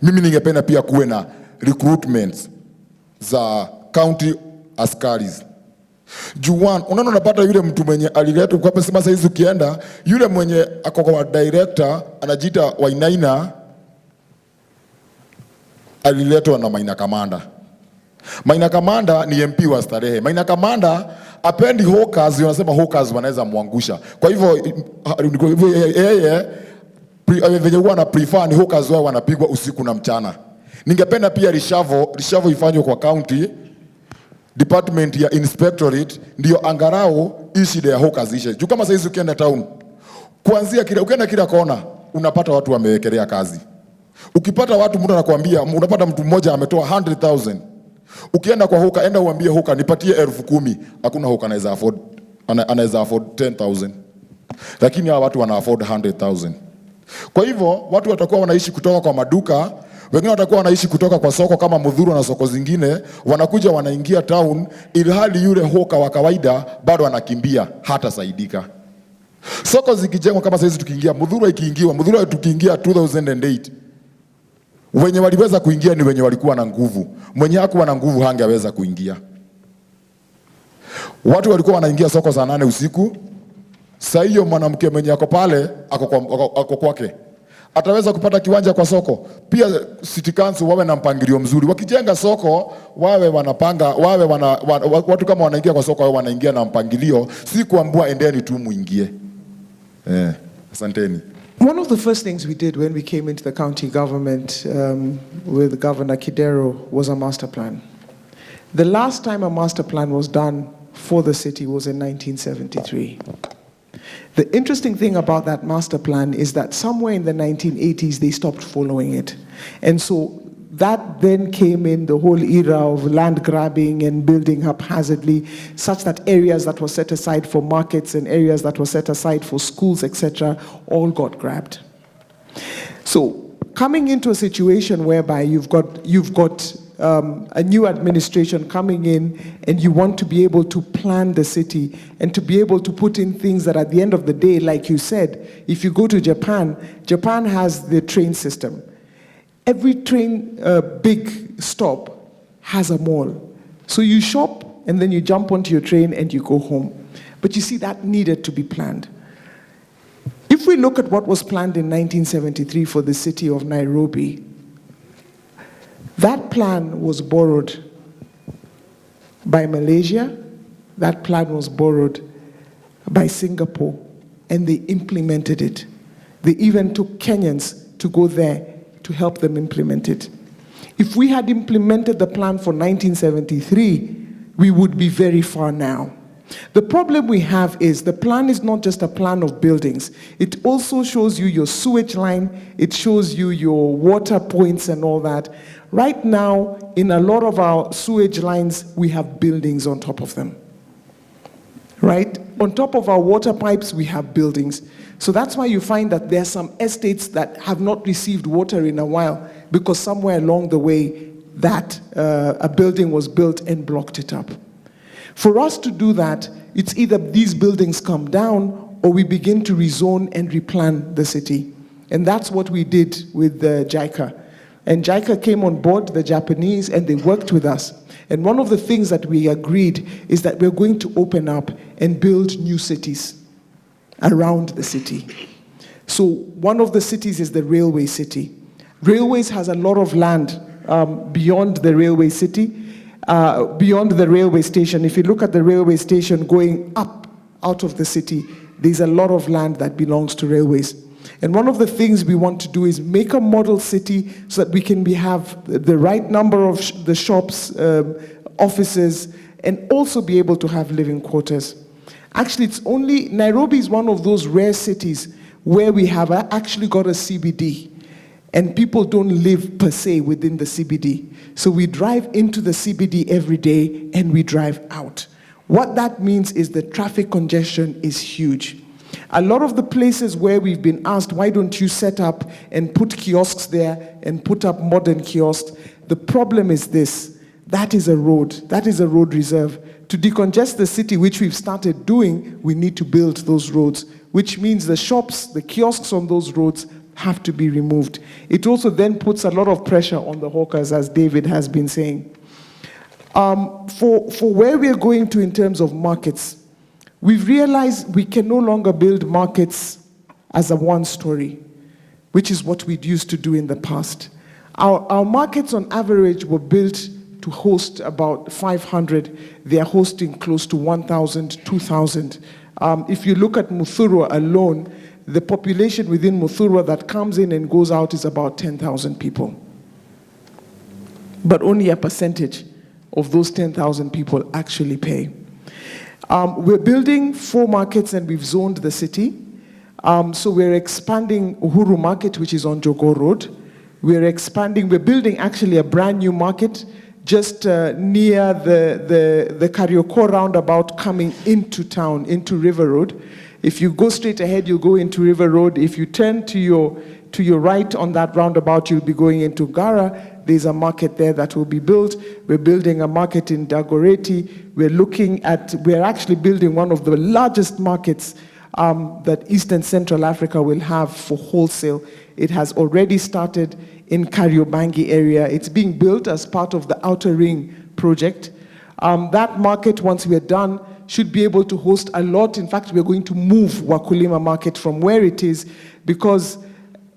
Mimi ningependa pia kuwe na recruitment za county askaris. Juan, unapata yule mtu mwenye aliletwa kwa pesa sasa hizi ukienda, yule mwenye ako kwa director anajiita Wainaina aliletwa na Maina Kamanda. Maina Kamanda ni MP wa Starehe. Maina Kamanda apendi hawkers, wanasema hawkers wanaweza muangusha. Kwa hivyo yeye venye huwa na prefer ni hawkers wao wanapigwa usiku na mchana. Ningependa pia rishavo ifanywe kwa county department ya inspectorate, ndio angarao shida ya hawkers ishe. Juu kama saizi ukienda town, kuanzia ukienda kila kona unapata watu wamewekelea kazi. Ukipata watu mtu anakuambia, unapata mtu mmoja ametoa 100,000. Ukienda kwa hawker, enda uambie hawker nipatie 10,000. Hakuna hawker anaweza afford 10,000. Lakini hawa watu wana afford 100,000. Kwa hivyo watu watakuwa wanaishi kutoka kwa maduka, wengine watakuwa wanaishi kutoka kwa soko kama Othoro na soko zingine, wanakuja wanaingia town, ilhali yule hawker wa kawaida bado anakimbia hata saidika. Soko zikijengwa kama saizi tukiingia, Muthurwa tukiingia 2008. Wenye waliweza kuingia ni wenye walikuwa na nguvu. Mwenye hakuwa na nguvu hangeweza kuingia. Watu walikuwa wanaingia soko saa 8 usiku. Saa hiyo mwanamke mwenye ako pale ako kwake, ataweza kupata kiwanja kwa soko. Pia City Council wawe na mpangilio mzuri. Wakijenga soko wawe wanapanga, watu kama wanaingia kwa soko wawe wanaingia na mpangilio, si kuambua endeni tu muingie. Asanteni. One of the first things we did when we came into the county government with Governor Kidero was a master plan. The last time a master plan was done for the city was in 1973. The interesting thing about that master plan is that somewhere in the 1980s, they stopped following it. And so that then came in the whole era of land grabbing and building haphazardly, such that areas that were set aside for markets and areas that were set aside for schools, etc., all got grabbed. So coming into a situation whereby you've got a new administration coming in and you want to be able to plan the city and to be able to put in things that at the end of the day, like you said, if you go to Japan, Japan has the train system. Every train big stop has a mall. So you shop and then you jump onto your train and you go home. But you see, that needed to be planned. If we look at what was planned in 1973 for the city of Nairobi, that plan was borrowed by Malaysia, that plan was borrowed by Singapore, and they implemented it. They even took Kenyans to go there to help them implement it. If we had implemented the plan for 1973, we would be very far now. The problem we have is the plan is not just a plan of buildings. It also shows you your sewage line, it shows you your water points and all that. Right now, in a lot of our sewage lines, we have buildings on top of them. Right? On top of our water pipes, we have buildings. So that's why you find that there are some estates that have not received water in a while because somewhere along the way that a building was built and blocked it up. For us to do that, it's either these buildings come down or we begin to rezone and replan the city. And that's what we did with JICA. And JICA came on board, the Japanese, and they worked with us. And one of the things that we agreed is that we're going to open up and build new cities around the city. So one of the cities is the railway city. Railways has a lot of land beyond the railway city, beyond the railway station. If you look at the railway station going up out of the city, there's a lot of land that belongs to railways. And one of the things we want to do is make a model city so that we can have the right number of the shops, offices, and also be able to have living quarters. Actually, Nairobi is one of those rare cities where we have actually got a CBD. And people don't live per se within the CBD. So we drive into the CBD every day and we drive out. What that means is the traffic congestion is huge. A lot of the places where we've been asked, why don't you set up and put kiosks there and put up modern kiosks? The problem is this, that is a road reserve. To decongest the city, which we've started doing, we need to build those roads, which means the shops, the kiosks on those roads have to be removed. It also then puts a lot of pressure on the hawkers, as David has been saying. For where we're going to in terms of markets, we've realized we can no longer build markets as a one story, which is what we'd used to do in the past. Our markets on average were built to host about 500. They are hosting close to 1,000, 2,000. If you look at Othoro alone, the population within Othoro that comes in and goes out is about 10,000 people. But only a percentage of those 10,000 people actually pay. We're building 4 markets and we've zoned the city. So we're expanding Uhuru Market, which is on Jogoo Road. We're building actually a brand new market just near the Karioko roundabout coming into town, into River Road. If you go straight ahead, you'll go into River Road. If you turn to your right on that roundabout, you'll be going into Gara. There's a market there that will be built. We're building a market in Dagoretti. We're actually building one of the largest markets that East and Central Africa will have for wholesale. It has already started in Kariobangi area. It's being built as part of the Outer Ring project. That market, once we are done, should be able to host a lot. In fact, we're going to move Wakulima market from where it is, because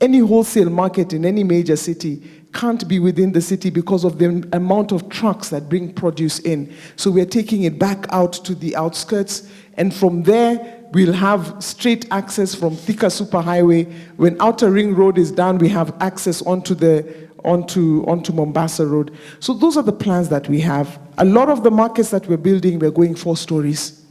any wholesale market in any major city can't be within the city because of the amount of trucks that bring produce in. So we're taking it back out to the outskirts, and from there, we'll have straight access from Thika Superhighway. When Outer Ring Road is done, we have access onto Mombasa Road. So those are the plans that we have. A lot of the markets that we're building, we're going 4 stories.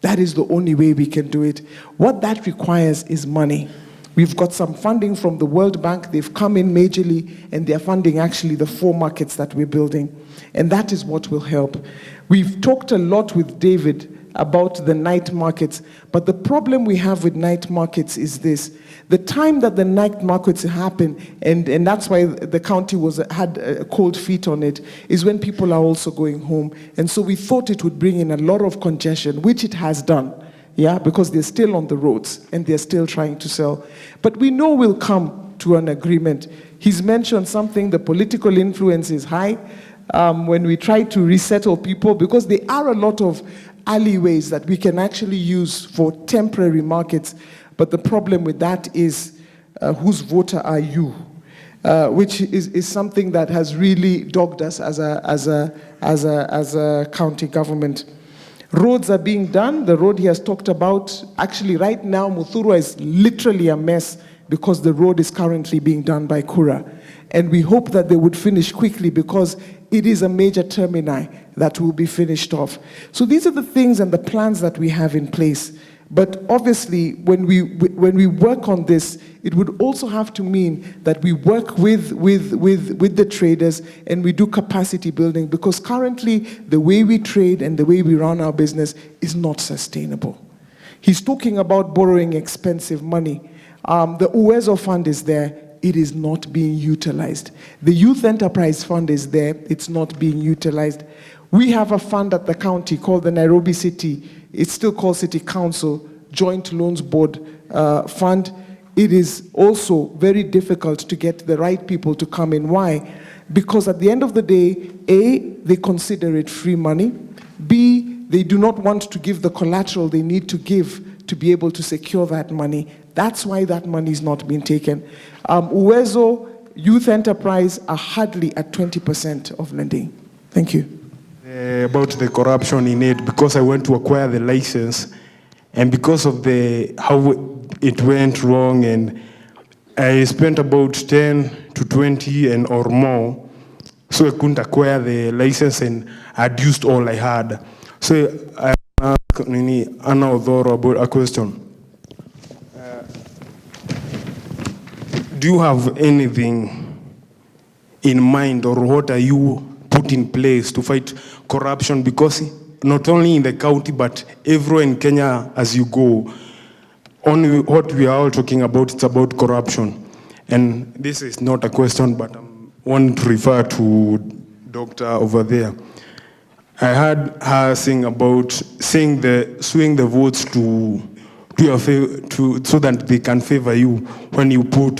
That is the only way we can do it. What that requires is money. We've got some funding from the World Bank. They've come in majorly, and they're funding actually the 4 markets that we're building. And that is what will help. We've talked a lot with David about the night markets, but the problem we have with night markets is this. The time that the night markets happen, and that's why the county had a cold feet on it, is when people are also going home. And so we thought it would bring in a lot of congestion, which it has done. Yeah, because they're still on the roads and they're still trying to sell. But we know we'll come to an agreement. He's mentioned something, the political influence is high when we try to resettle people, because there are a lot of alleyways that we can actually use for temporary markets. But the problem with that is whose voter are you? Which is something that has really dogged us as a county government. Roads are being done. The road he has talked about, actually right now, Othoro is literally a mess because the road is currently being done by Kura. And we hope that they would finish quickly, because it is a major termini that will be finished off. So these are the things and the plans that we have in place. But obviously, when we work on this, it would also have to mean that we work with the traders and we do capacity building, because currently the way we trade and the way we run our business is not sustainable. He's talking about borrowing expensive money. The Uwezo fund is there. It is not being utilized. The Youth Enterprise Fund is there. It's not being utilized. We have a fund at the county called the Nairobi City. It's still called City Council Joint Loans Board Fund. It is also very difficult to get the right people to come in. Why? Because at the end of the day, A, they consider it free money. B, they do not want to give the collateral they need to give to be able to secure that money. That's why that money is not being taken. Uwezo, Youth Enterprise are hardly at 20% of lending. Thank you. About the corruption in it, because I went to acquire the license, and because of how it went wrong, and I spent about 10 to 20 and or more, so I couldn't acquire the license, and I'd used all I had. So I asked Anna Othoro about a question. Do you have anything in mind, or what are you put in place to fight corruption? Because not only in the county, but everywhere in Kenya as you go, only what we are all talking about, it's about corruption. And this is not a question, but I want to refer to Doctor over there. I heard her sing about swing the votes to your favor, so that they can favor you when you put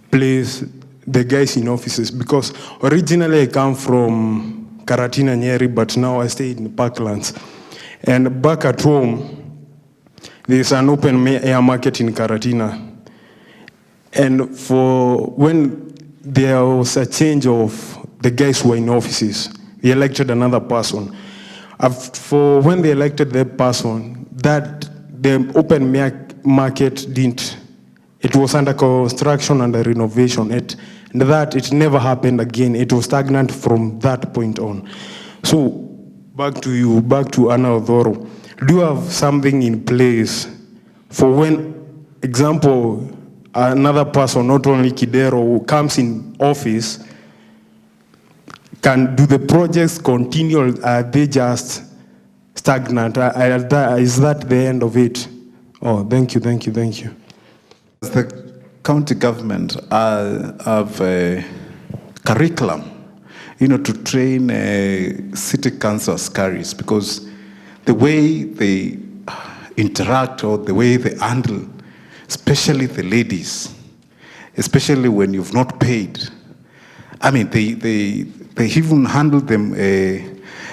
place the guys in offices. Because originally I come from Karatina, Nyeri, but now I stay in Parklands. And back at home, there's an open air market in Karatina. And for when there was a change of the guys who were in offices, they elected another person. For when they elected that person, that the open market didn't. It was under construction, under renovation. It never happened again. It was stagnant from that point on. So back to you, back to Anna Othoro. Do you have something in place for when, example, another person, not only Kidero, who comes in office, do the projects continue, or are they just stagnant? Is that the end of it? Oh, thank you. The county government have a curriculum, to train city council askaris, because the way they interact or the way they handle, especially the ladies, especially when you've not paid. I mean, they even handle them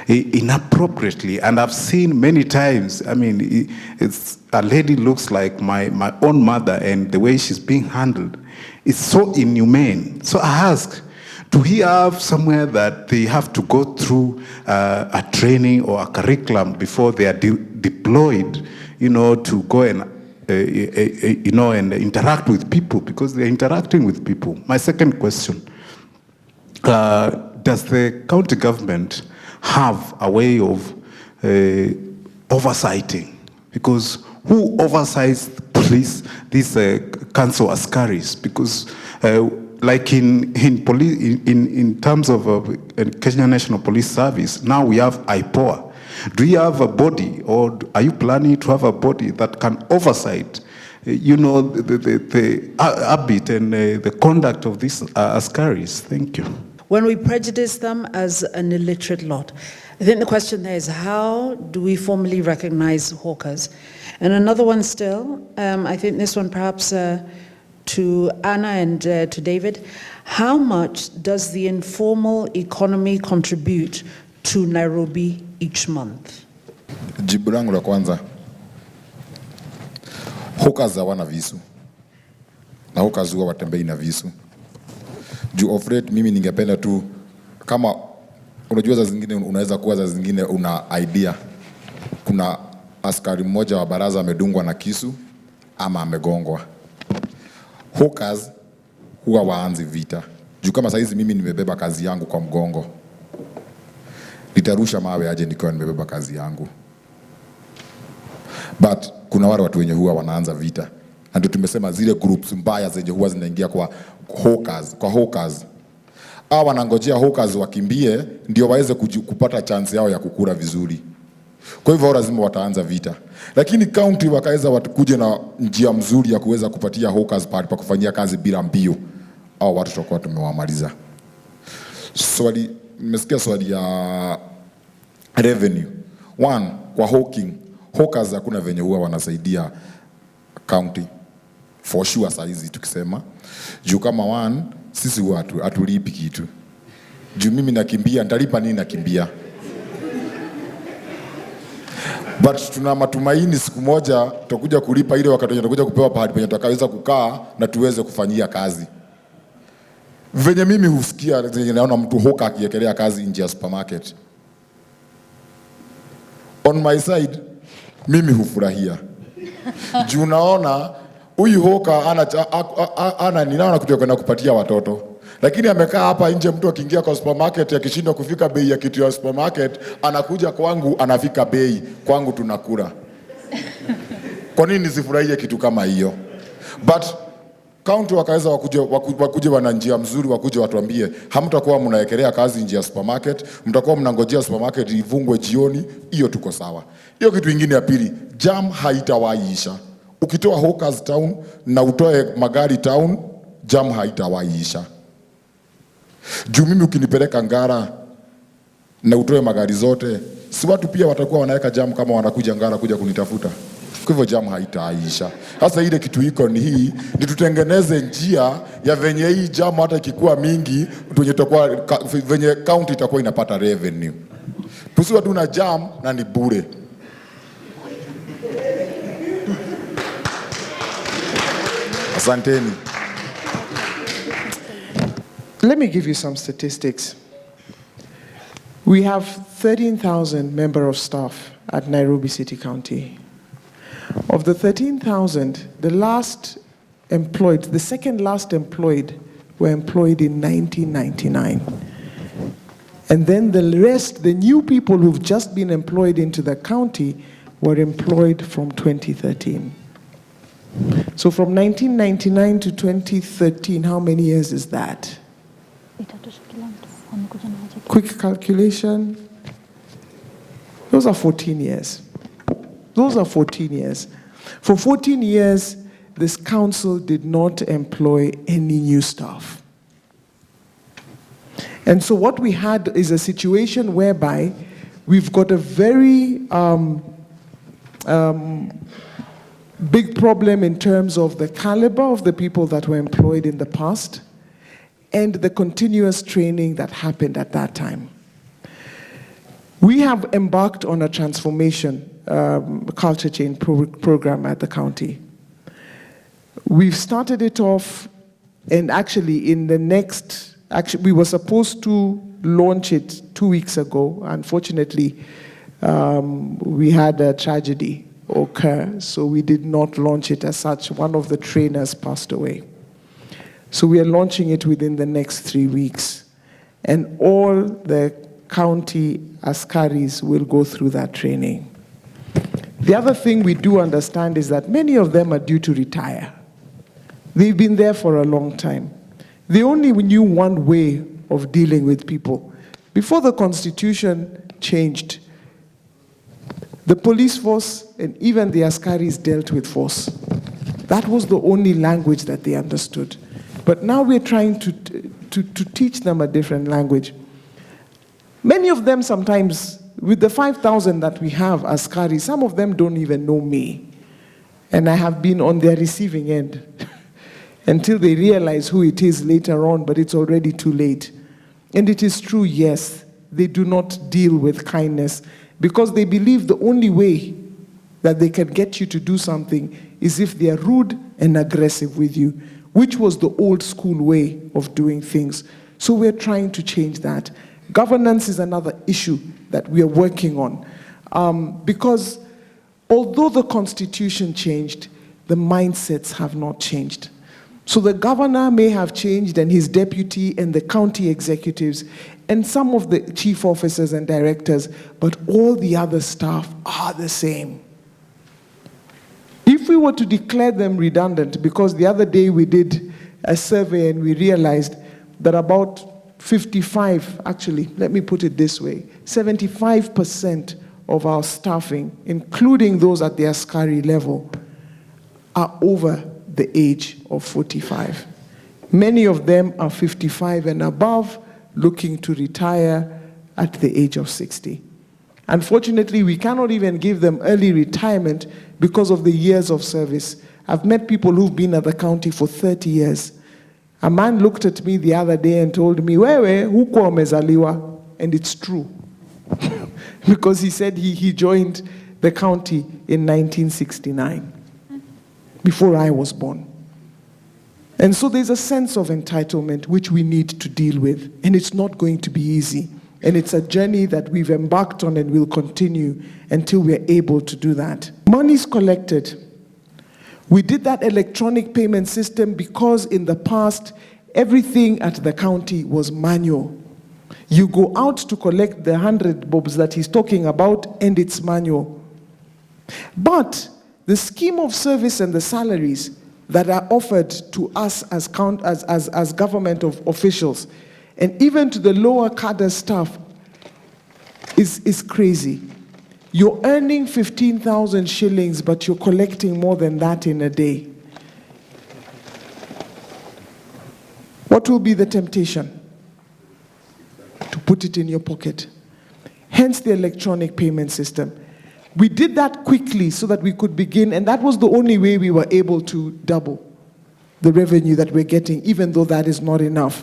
inappropriately. And I've seen many times, I mean, it's, a lady looks like my own mother, and the way she's being handled is so inhumane. So I ask, do we have somewhere that they have to go through a training or a curriculum before they are deployed, you know, to go and, you know, and interact with people, because they're interacting with people? My second question, does the county government have a way of oversighting? Because who oversights police, these council askaris? Because like in terms of Kenya National Police Service, now we have IPOA. Do you have a body, or are you planning to have a body that can oversight, you know, the habit and the conduct of these askaris? Thank you. When we prejudice them as an illiterate lot, I think the question there is, how do we formally recognize hawkers? And another one still, I think this one perhaps to Anna and to David, how much does the informal economy contribute to Nairobi each month? Jibu langu la kwanza, hawkers hawana visu, na hawkers huwa watembei na visu. Juu of late mimi ningependa tu, kama unajua za zingine unaweza kuwa za zingine una idea, kuna askari mmoja wa baraza amedungwa na kisu ama amegongwa. Hawkers huwa waanzi vita. Juu kama saizi mimi nimebeba kazi yangu kwa mgongo, nitarusha mawe aje nikiwa nimebeba kazi yangu. But kuna wale watu wenye huwa wanaanza vita. Na ndio tumesema zile groups mbaya zenye huwa zinaingia kwa hawkers. Hawa wanangojea hawkers wakimbie ndio waweze kupata chance yao ya kukula vizuri. Kwa hivyo lazima wataanza vita. Lakini county wakaweza watukuje na njia mzuri ya kuweza kupatia hawkers pahali pa kufanyia kazi bila mbio, au watu tutakuwa tumewamaliza. Swali, nimesikia swali ya revenue. One, kwa hawking, hawkers hakuna venye huwa wanasaidia county. For sure saizi tukisema. Juu kama one, sisi huwa hatulipi kitu. Juu mimi nakimbia, nitalipa nini nakimbia? But tuna matumaini siku moja tutakuja kulipa ile wakati tutakuja kupewa pahali penye tutakaweza kukaa na tuweze kufanyia kazi. Venye mimi husikia naona mtu hawker akiekelea kazi nje ya supermarket. On my side, mimi hufurahia. Juu naona huyu hawker ana ninaona kutoka kupatia watoto. Lakini amekaa hapa nje, mtu akiingia kwa supermarket akishindwa kufika bei ya kitu ya supermarket, anakuja kwangu anafika bei, kwangu tunakula. Kwa nini nisifurahie kitu kama hiyo? But county wakaweza wakuje wana njia mzuri, wakuje watuambie, hamtakuwa mnaekelea kazi nje ya supermarket, mtakuwa mnangojea supermarket ivungwe jioni, hiyo tuko sawa. Hiyo kitu kingine ya pili, jam haitawaisha. Ukitoa hawkers town na utoe magari town, jam haitawaisha. Juu mimi ukinipeleka Ngara na utoe magari zote, si watu pia watakuwa wanaweka jam kama wanakuja Ngara kuja kunitafuta. Kwa hivyo jam haitaisha. Sasa ile kitu iko ni hii, ni tutengeneze njia ya venye hii jam hata ikikuwa mingi, venye county itakuwa inapata revenue. Tusiwe tu na jam na ni bure. Asanteni. Let me give you some statistics. We have 13,000 members of staff at Nairobi City County. Of the 13,000, the second last employed were employed in 1999. And then the rest, the new people who've just been employed into the county, were employed from 2013. So from 1999 to 2013, how many years is that? Quick calculation. Those are 14 years. Those are 14 years. For 14 years, this council did not employ any new staff. And so what we had is a situation whereby we've got a very big problem in terms of the caliber of the people that were employed in the past and the continuous training that happened at that time. We have embarked on a transformation culture change program at the county. We've started it off, and actually in the next, we were supposed to launch it 2 weeks ago. Unfortunately, we had a tragedy occur, so we did not launch it as such. One of the trainers passed away. So we are launching it within the next 3 weeks. And all the county askaris will go through that training. The other thing we do understand is that many of them are due to retire. They've been there for a long time. They only knew one way of dealing with people. Before the Constitution changed, the police force and even the askaris dealt with force. That was the only language that they understood. But now we're trying to teach them a different language. Many of them sometimes, with the 5,000 that we have askaris, some of them don't even know me. And I have been on their receiving end until they realize who it is later on, but it's already too late. And it is true, yes, they do not deal with kindness because they believe the only way that they can get you to do something is if they are rude and aggressive with you, which was the old school way of doing things. So we're trying to change that. Governance is another issue that we are working on because although the Constitution changed, the mindsets have not changed. So the governor may have changed and his deputy and the county executives and some of the chief officers and directors, but all the other staff are the same. If we were to declare them redundant, because the other day we did a survey and we realized that about 55, actually, let me put it this way, 75% of our staffing, including those at the askari level, are over the age of 45. Many of them are 55 and above, looking to retire at the age of 60. Unfortunately, we cannot even give them early retirement because of the years of service. I've met people who've been at the county for 30 years. A man looked at me the other day and told me, Wewe, huko umezaliwa? And it's true. Because he said he joined the county in 1969, before I was born. And so there's a sense of entitlement which we need to deal with, and it's not going to be easy. And it's a journey that we've embarked on and will continue until we're able to do that. Money's collected. We did that electronic payment system because in the past, everything at the county was manual. You go out to collect the 100 bobs that he's talking about, and it's manual. But the scheme of service and the salaries that are offered to us as government officials, and even to the lower cadre staff, is crazy. You're earning 15,000 shillings, but you're collecting more than that in a day. What will be the temptation? To put it in your pocket. Hence the electronic payment system. We did that quickly so that we could begin, and that was the only way we were able to double the revenue that we're getting, even though that is not enough.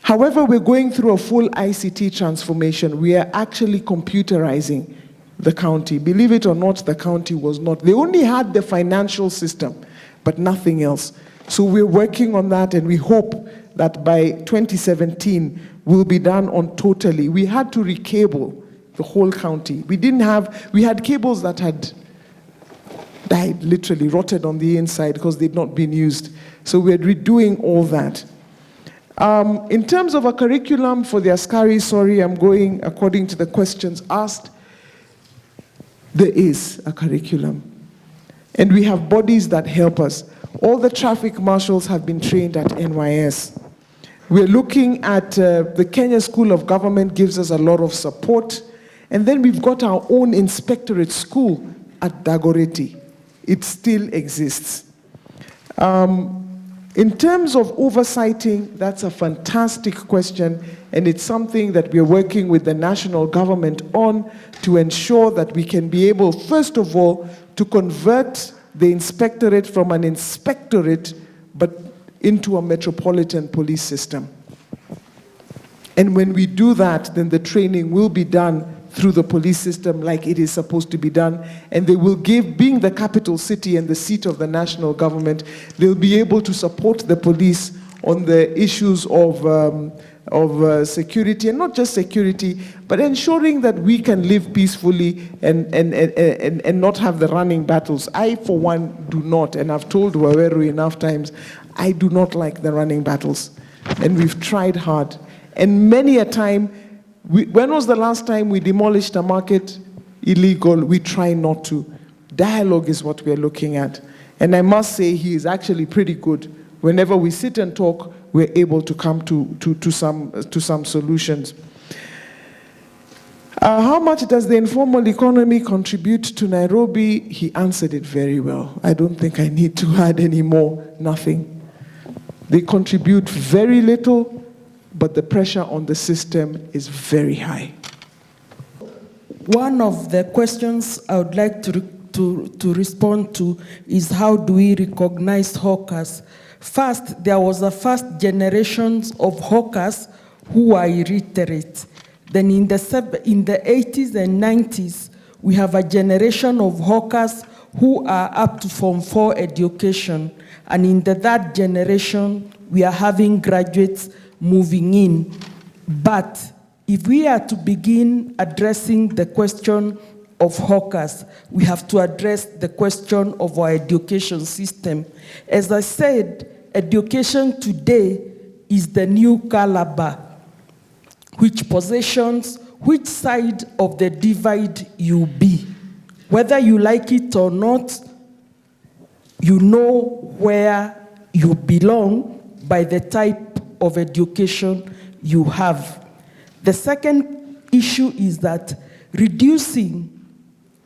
However, we're going through a full ICT transformation. We are actually computerizing the county. Believe it or not, the county was not. They only had the financial system, but nothing else. So we're working on that, and we hope that by 2017, we'll be done on totally. We had to recable the whole county. We had cables that had died, literally rotted on the inside because they'd not been used. So we're redoing all that. In terms of a curriculum for the askari, sorry, I'm going according to the questions asked. There is a curriculum. And we have bodies that help us. All the traffic marshals have been trained at NYS. We're looking at the Kenya School of Government gives us a lot of support. And then we've got our own inspectorate school at Dagoretti. It still exists. In terms of oversighting, that's a fantastic question, and it's something that we're working with the national government on to ensure that we can be able, first of all, to convert the inspectorate from an inspectorate but into a metropolitan police system. And when we do that, then the training will be done through the police system like it is supposed to be done. And they will give, being the capital city and the seat of the national government, they'll be able to support the police on the issues of security, and not just security, but ensuring that we can live peacefully and not have the running battles. I, for one, do not, and I've told Waweru enough times, I do not like the running battles. And we've tried hard. And many a time, when was the last time we demolished a market illegal? We try not to. Dialogue is what we're looking at. And I must say he is actually pretty good. Whenever we sit and talk, we're able to come to some solutions. How much does the informal economy contribute to Nairobi? He answered it very well. I don't think I need to add any more. Nothing. They contribute very little, but the pressure on the system is very high. One of the questions I would like to respond to is how do we recognize hawkers? First, there was a first generation of hawkers who are illiterate. Then in the 80s and 90s, we have a generation of hawkers who are up to Form 4 education. And in the third generation, we are having graduates moving in. But if we are to begin addressing the question of hawkers, we have to address the question of our education system. As I said, education today is the new caliber, which positions which side of the divide you be. Whether you like it or not, you know where you belong by the type of education you have. The second issue is that reducing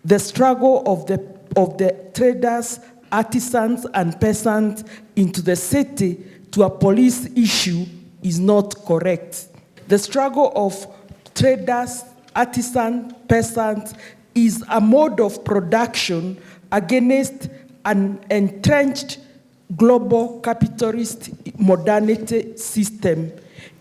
the struggle of the traders, artisans, and peasants into the city to a police issue is not correct. The struggle of traders, artisans, peasants is a mode of production against an entrenched global capitalist modernity system,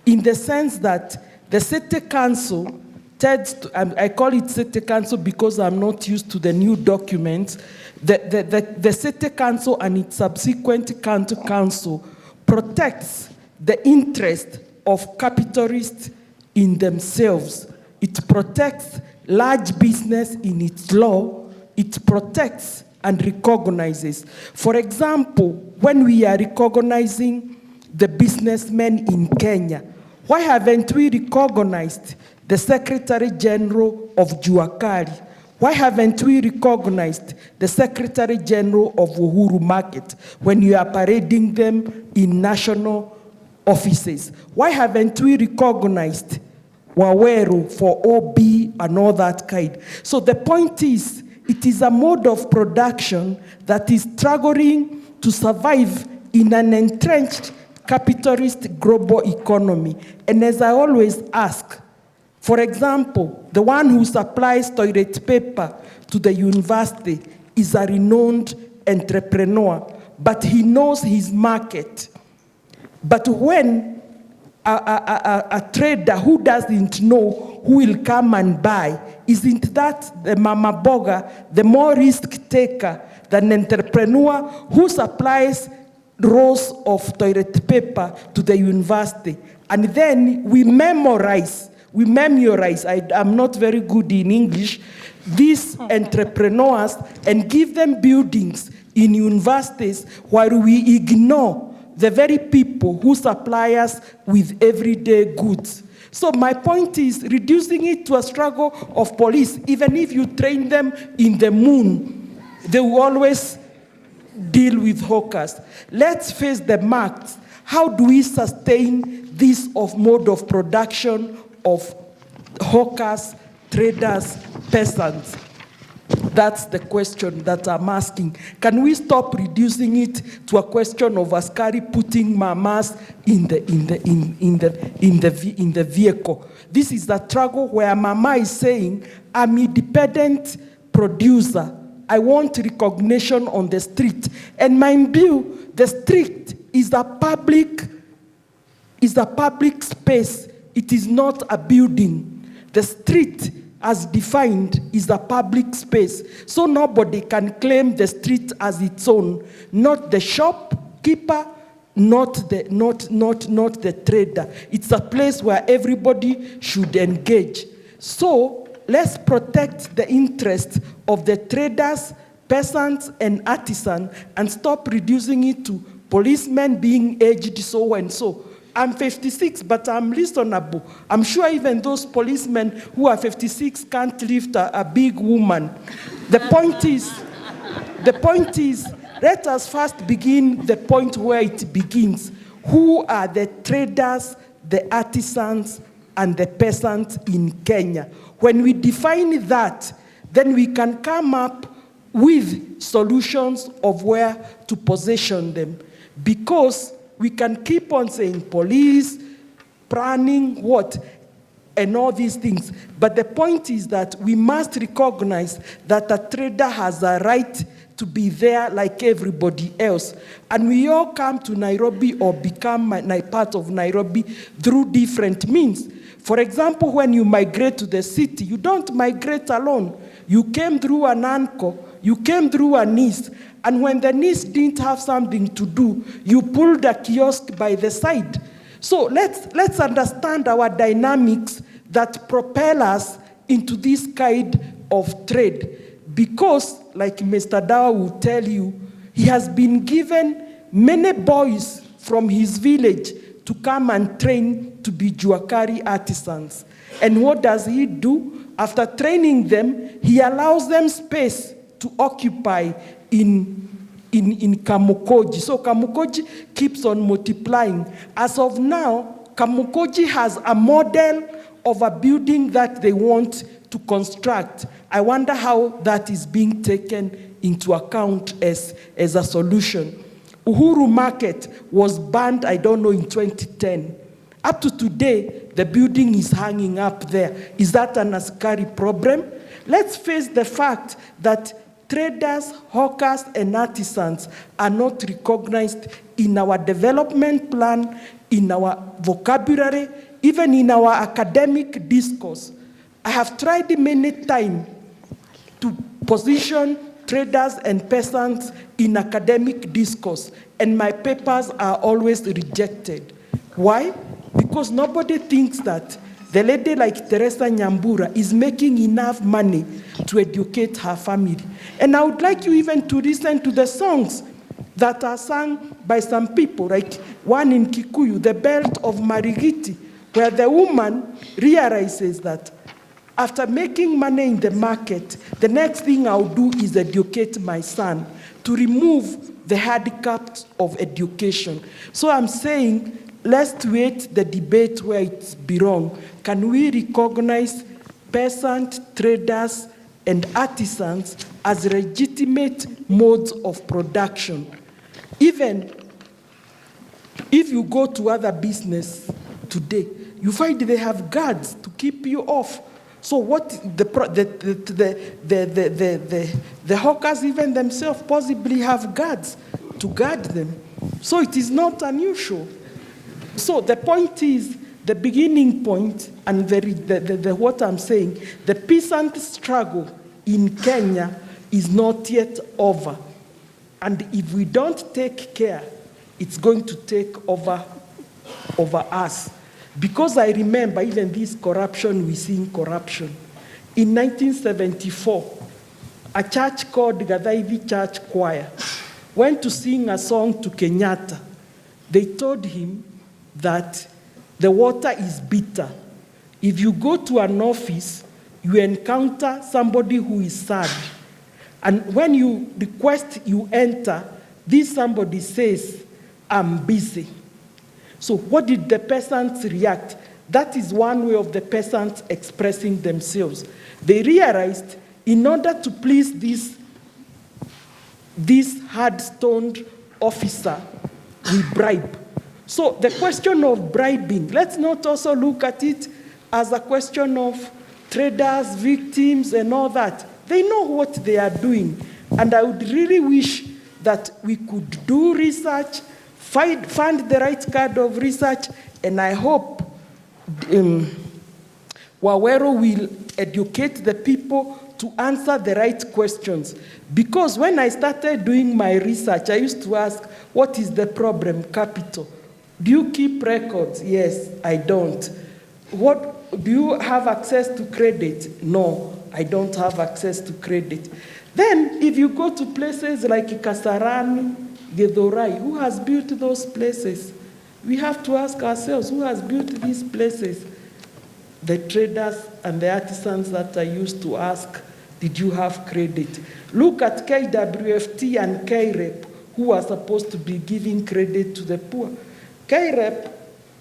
in the sense that the city council I call it city council because I'm not used to the new documents. The city council and its subsequent county council protects the interest of capitalists in themselves. It protects large business in its law. It protects and recognizes. For example, when we are recognizing the businessmen in Kenya, why haven't we recognized the Secretary General of Juakari? Why haven't we recognized the Secretary General of Uhuru Market when you are parading them in national offices? Why haven't we recognized Waweru for OB and all that kind? So the point is, it is a mode of production that is struggling to survive in an entrenched capitalist global economy. And as I always ask, for example, the one who supplies toilet paper to the university is a renowned entrepreneur, but he knows his market. But when a trader who doesn't know who will come and buy, isn't that the mama boga, the more risk taker than an entrepreneur who supplies rolls of toilet paper to the university? And then we memorize, I'm not very good in English, these entrepreneurs and give them buildings in universities while we ignore the very people who supply us with everyday goods. So my point is reducing it to a struggle of police. Even if you train them in the moon, they will always deal with hawkers. Let's face the facts. How do we sustain this mode of production of hawkers, traders, peasants? That's the question that I'm asking. Can we stop reducing it to a question of askari putting mamas in the vehicle? This is the struggle where mama is saying, I'm independent producer. I want recognition on the street. And mind you, the street is a public space. It is not a building. The street, as defined, is a public space. So nobody can claim the street as its own. Not the shopkeeper, not the trader. It's a place where everybody should engage. So let's protect the interests of the traders, peasants, and artisans, and stop reducing it to policemen being aged so and so. I'm 56, but I'm reasonable. I'm sure even those policemen who are 56 can't lift a big woman. The point is, let us first begin the point where it begins. Who are the traders, the artisans, and the peasants in Kenya? When we define that, then we can come up with solutions of where to position them. Because we can keep on saying police, planning, what, and all these things. But the point is that we must recognize that a trader has a right to be there like everybody else. And we all come to Nairobi or become part of Nairobi through different means. For example, when you migrate to the city, you don't migrate alone. You came through an uncle, you came through a niece, and when the niece didn't have something to do, you pulled a kiosk by the side. So let's understand our dynamics that propel us into this kind of trade. Because, like Mr. Dawa will tell you, he has been given many boys from his village to come and train to be Juakari artisans. And what does he do? After training them, he allows them space to occupy in Kamukoji. So Kamukoji keeps on multiplying. As of now, Kamukoji has a model of a building that they want to construct. I wonder how that is being taken into account as a solution. Uhuru Market was banned, I don't know, in 2010. Up to today, the building is hanging up there. Is that an askari problem? Let's face the fact that traders, hawkers, and artisans are not recognized in our development plan, in our vocabulary, even in our academic discourse. I have tried many times to position traders and peasants in academic discourse, and my papers are always rejected. Why? Because nobody thinks that the lady like Teresa Nyambura is making enough money to educate her family. And I would like you even to listen to the songs that are sung by some people, like one in Kikuyu, The Belt of Marigiti, where the woman realizes that after making money in the market, the next thing I'll do is educate my son to remove the handicaps of education. So I'm saying, let's wait the debate where it belongs. Can we recognize peasant traders and artisans as legitimate modes of production? Even if you go to other business today, you find they have guards to keep you off. So what the hawkers even themselves possibly have guards to guard them. So it is not unusual. So the point is, the beginning point, and what I'm saying, the peasant struggle in Kenya is not yet over. And if we don't take care, it's going to take over us. Because I remember even this corruption, we see corruption. In 1974, a church called Gadaivi Church Choir went to sing a song to Kenyatta. They told him that the water is bitter. If you go to an office, you encounter somebody who is sad. And when you request you enter, this somebody says, I'm busy. So what did the peasants react? That is one way of the peasants expressing themselves. They realized in order to please this hard-stoned officer, we bribe. So the question of bribing, let's not also look at it as a question of traders, victims, and all that. They know what they are doing. And I would really wish that we could do research, fund the right kind of research, and I hope Waweru will educate the people to answer the right questions. Because when I started doing my research, I used to ask, what is the problem? Capital. Do you keep records? Yes, I don't. Do you have access to credit? No, I don't have access to credit. Then, if you go to places like Kasarani, Githurai, who has built those places? We have to ask ourselves, who has built these places? The traders and the artisans that I used to ask, did you have credit? Look at KWFT and KREP, who are supposed to be giving credit to the poor. KREP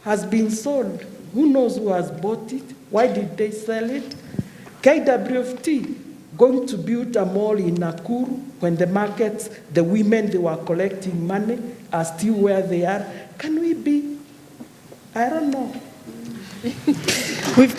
has been sold. Who knows who has bought it? Why did they sell it? KWFT, going to build a mall in Nakuru when the markets, the women they were collecting money are still where they are. Can we be? I don't know. We've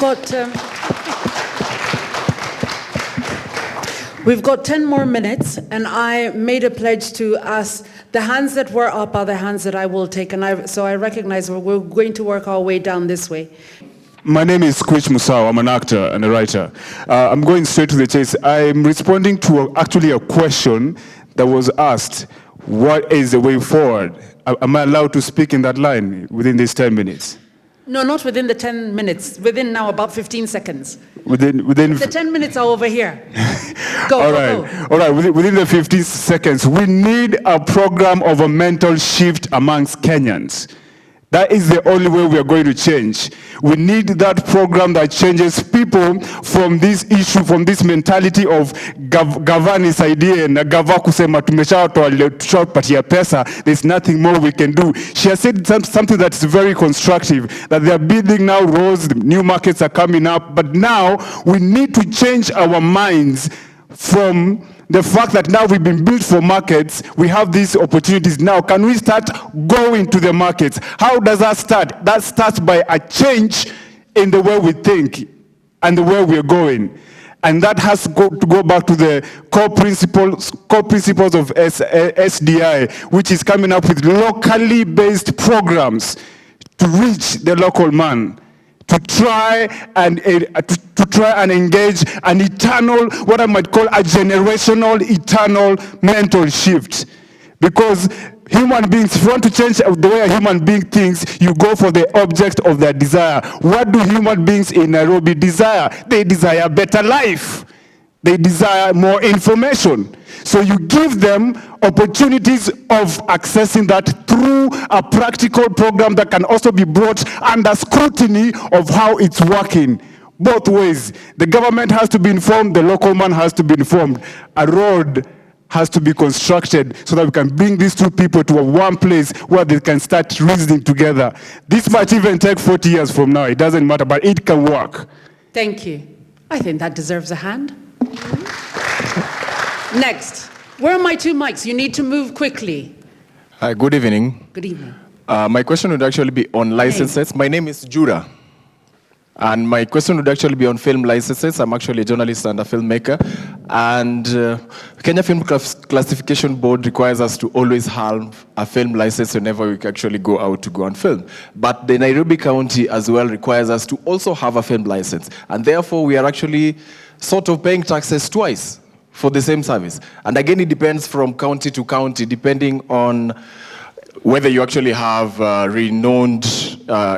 got 10 more minutes, and I made a pledge to us. The hands that were up are the hands that I will take, and so I recognize we're going to work our way down this way. My name is Kwich Musau. I'm an actor and a writer. I'm going straight to the chase. I'm responding to actually a question that was asked. What is the way forward? Am I allowed to speak in that line within these 10 minutes? No, not within the 10 minutes. Within now about 15 seconds. Within the 10 minutes are over here. Go, all go, right. go. All right, within the 15 seconds, we need a program of a mental shift amongst Kenyans. That is the only way we are going to change. We need that program that changes people from this issue, from this mentality of gavana SID and gava kusema tumeshapatia pesa, there's nothing more we can do. She has said something that's very constructive, that they are building now roads, new markets are coming up, but now we need to change our minds from the fact that now we've been built for markets, we have these opportunities now. Can we start going to the markets? How does that start? That starts by a change in the way we think and the way we're going. And that has to go back to the core principles of SDI, which is coming up with locally based programs to reach the local man. To try and engage an eternal, what I might call a generational, eternal mental shift. Because human beings, if you want to change the way a human being thinks, you go for the object of their desire. What do human beings in Nairobi desire? They desire better life. They desire more information. So you give them opportunities of accessing that through a practical program that can also be brought under scrutiny of how it's working. Both ways. The government has to be informed, the local man has to be informed. A road has to be constructed so that we can bring these two people to one place where they can start reasoning together. This might even take 40 years from now, it doesn't matter, but it can work. Thank you. I think that deserves a hand. Next, where are my two mics? You need to move quickly. Hi, good evening. Good evening. My question would actually be on licenses. My name is Jura. And my question would actually be on film licenses. I'm actually a journalist and a filmmaker. And Kenya Film Classification Board requires us to always have a film license whenever we actually go out to go and film. But the Nairobi County as well requires us to also have a film license. And therefore, we are actually sort of paying taxes twice for the same service. And again, it depends from county to county, depending on whether you actually have renowned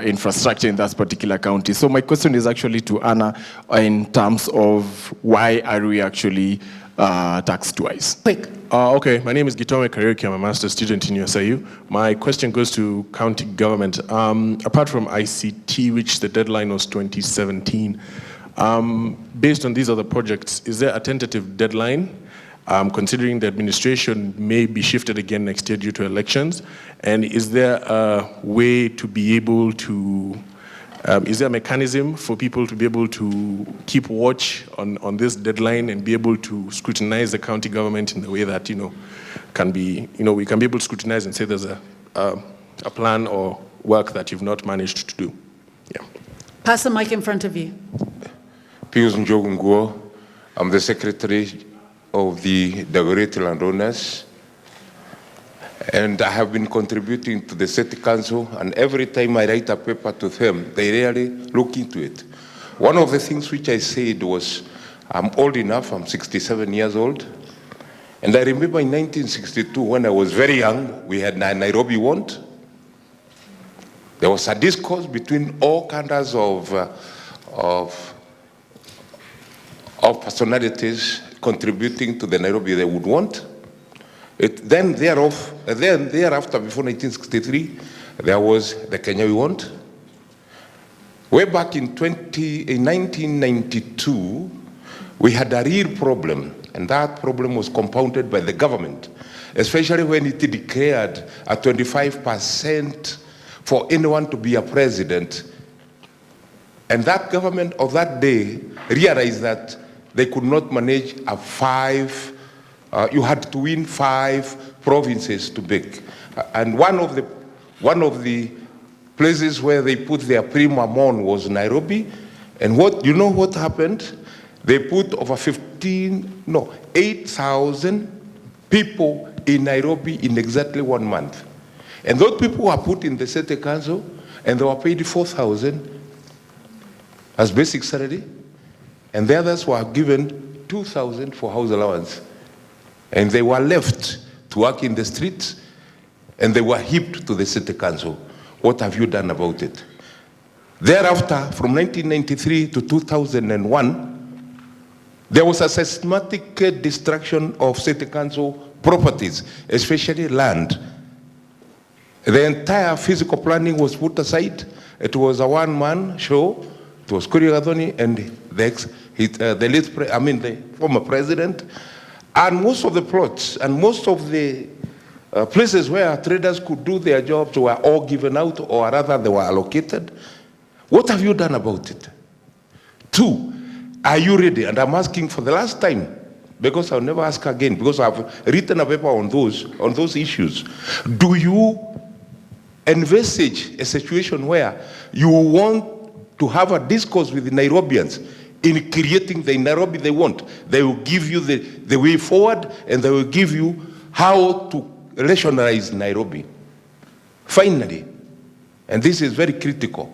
infrastructure in that particular county. So my question is actually to Anna in terms of why are we actually taxed twice? Quick. Okay, my name is Gitome Kariuki. I'm a master's student in USIU. My question goes to county government. Apart from ICT, which the deadline was 2017, based on these other projects, is there a tentative deadline? Considering the administration may be shifted again next year due to elections, and is there a way to be able to Is there a mechanism for people to be able to keep watch on this deadline and be able to scrutinize the county government in the way that, can be, we can be able to scrutinize and say there's a plan or work that you've not managed to do? Yeah. Pass the mic in front of you. Pius Njogunguo, I'm the secretary of the Dagoretti landowners, and I have been contributing to the city council, and every time I write a paper to them, they really look into it. One of the things which I said was, I'm old enough, I'm 67 years old, and I remember in 1962, when I was very young, we had Nairobi want. There was a discourse between all kinds of personalities contributing to the Nairobi they would want. Then thereafter, before 1963, there was the Kenya we want. Way back in 1992, we had a real problem, and that problem was compounded by the government, especially when it declared a 25% for anyone to be a president. And that government of that day realized that they could not manage a you had to win 5 provinces to make. And one of the places where they put their primum on was Nairobi. And you know what happened? They put over 8,000 people in Nairobi in exactly 1 month. And those people were put in the city council, and they were paid 4,000 as basic salary, and the others were given 2,000 for house allowance. And they were left to work in the streets, and they were heaped to the city council. What have you done about it? Thereafter, from 1993 to 2001, there was a systematic destruction of city council properties, especially land. The entire physical planning was put aside. It was a one-man show. It was Kurigadoni and the former president. And most of the plots and most of the places where traders could do their jobs were all given out, or rather they were allocated. What have you done about it? 2, are you ready? And I'm asking for the last time, because I'll never ask again, because I've written a paper on those issues. Do you envisage a situation where you want to have a discourse with the Nairobians in creating the Nairobi they want? They will give you the way forward, and they will give you how to rationalize Nairobi. Finally, and this is very critical,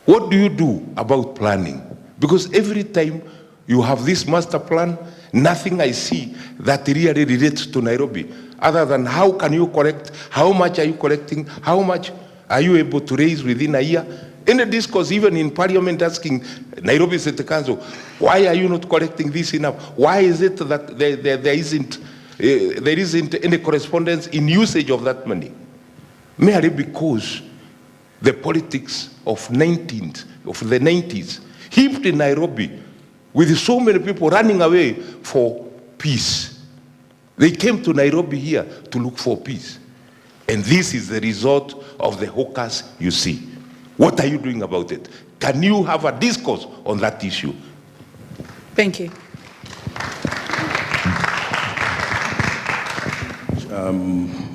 what do you do about planning? Because every time you have this master plan, nothing I see that really relates to Nairobi, other than how can you collect, how much are you collecting, how much are you able to raise within a year? In a discourse, even in parliament, asking Nairobi City Council, why are you not collecting this enough? Why is it that there isn't any correspondence in usage of that money? Merely because the politics of the 90s heaped in Nairobi with so many people running away for peace. They came to Nairobi here to look for peace. And this is the result of the hawkers you see. What are you doing about it? Can you have a discourse on that issue? Thank you.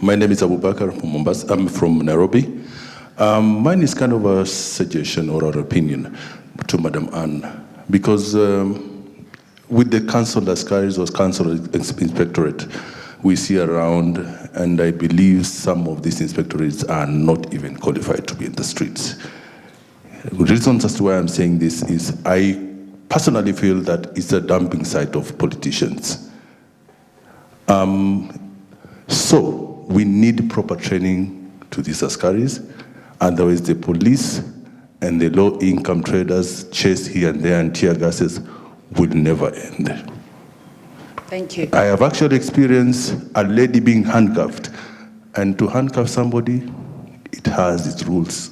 My name is Abubakar from Mombasa. I'm from Nairobi. Mine is kind of a suggestion or an opinion to Madam Anne, because with the council askaris or council inspectorate we see around, and I believe some of these inspectorates are not even qualified to be in the streets. The reasons as to why I'm saying this is I personally feel that it's a dumping site of politicians. So we need proper training to these askaris, otherwise the police and the low-income traders chase here and there and tear gases will never end. Thank you. I have actually experienced a lady being handcuffed, and to handcuff somebody, it has its rules.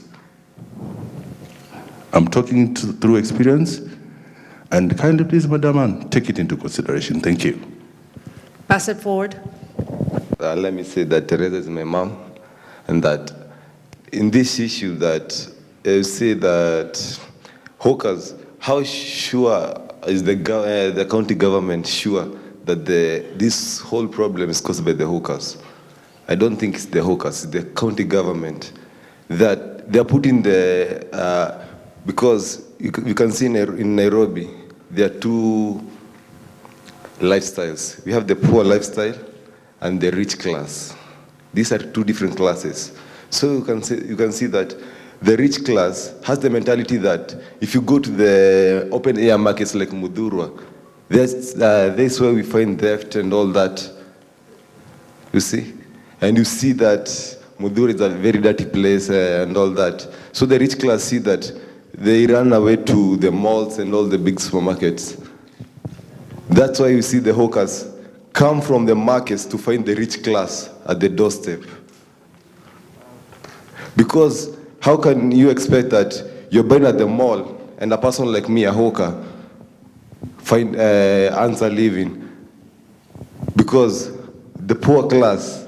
I'm talking through experience, and kindly please, Madam Anne, take it into consideration. Thank you. Pass it forward. Let me say that Teresa is my mom, and that in this issue that say that hawkers, how sure is the county government sure that this whole problem is caused by the hawkers? I don't think it's the hawkers, it's the county government that they're putting because you can see in Nairobi, there are two lifestyles. We have the poor lifestyle and the rich class. These are two different classes. So you can see that the rich class has the mentality that if you go to the open air markets like Othoro, that's where we find theft and all that. You see? And you see that Othoro is a very dirty place and all that. So the rich class see that they run away to the malls and all the big supermarkets. That's why you see the hawkers come from the markets to find the rich class at the doorstep. Because how can you expect that you're buying at the mall and a person like me, a hawker, earns a living? Because the poor class,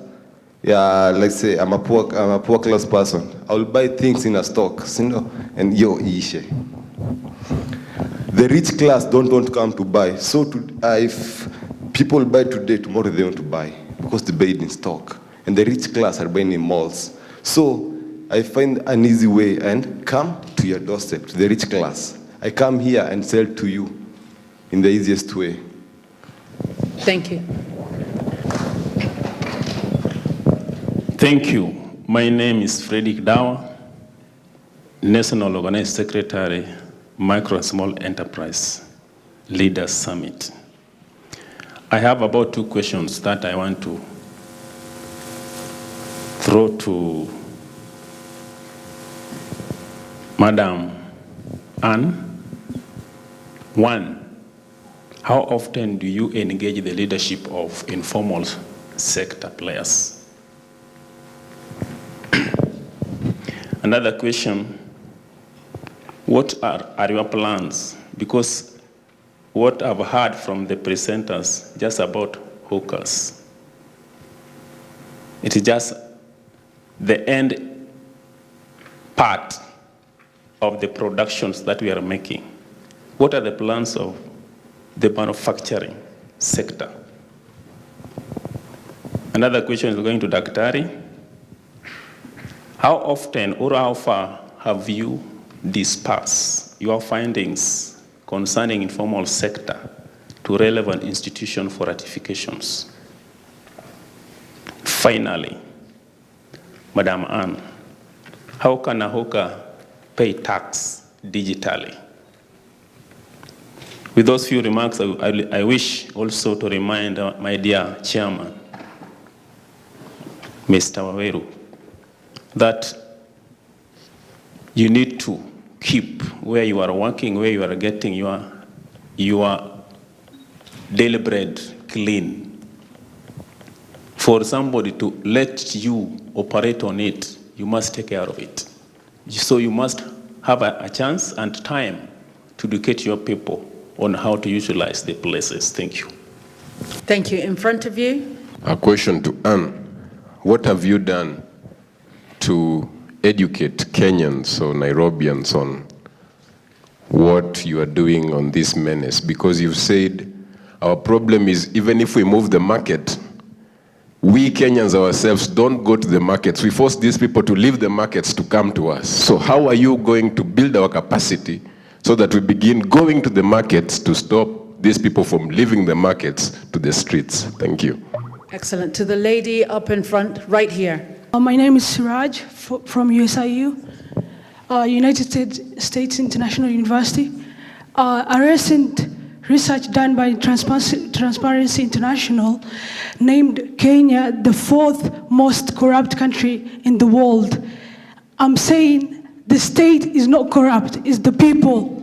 let's say I'm a poor class person, I'll buy things in a stock, and ishe. The rich class don't want to come to buy. So if people buy today, tomorrow they want to buy because they buy it in stock. And the rich class are buying in malls. So I find an easy way and come to your doorstep, to the rich class. I come here and sell to you in the easiest way. Thank you. Thank you. My name is Frederick Dawa, National Organized Secretary, Micro and Small Enterprise Leaders Summit. I have about 2 questions that I want to throw to Madam Anne. 1, how often do you engage the leadership of informal sector players? Another question, what are your plans? Because what I've heard from the presenters just about hawkers, it is just the end part of the productions that we are making. What are the plans of the manufacturing sector? Another question is going to Daktari. How often or how far have you dispersed your findings concerning informal sector to relevant institutions for ratifications? Finally, Madam Anne, how can a hawker pay tax digitally? With those few remarks, I wish also to remind my dear chairman, Mr. Waweru, that you need to keep where you are working, where you are getting your daily bread clean. For somebody to let you operate on it, you must take care of it. So you must have a chance and time to educate your people on how to utilize the places. Thank you. Thank you. In front of you. A question to Anne. What have you done to educate Kenyans or Nairobians on what you are doing on this menace? Because you've said our problem is even if we move the market, we Kenyans ourselves don't go to the markets. We force these people to leave the markets to come to us. So how are you going to build our capacity so that we begin going to the markets to stop these people from leaving the markets to the streets? Thank you. Excellent. To the lady up in front, right here. My name is Siraj from USIU, United States International University. A recent research done by Transparency International named Kenya the 4th most corrupt country in the world. I'm saying the state is not corrupt, it's the people.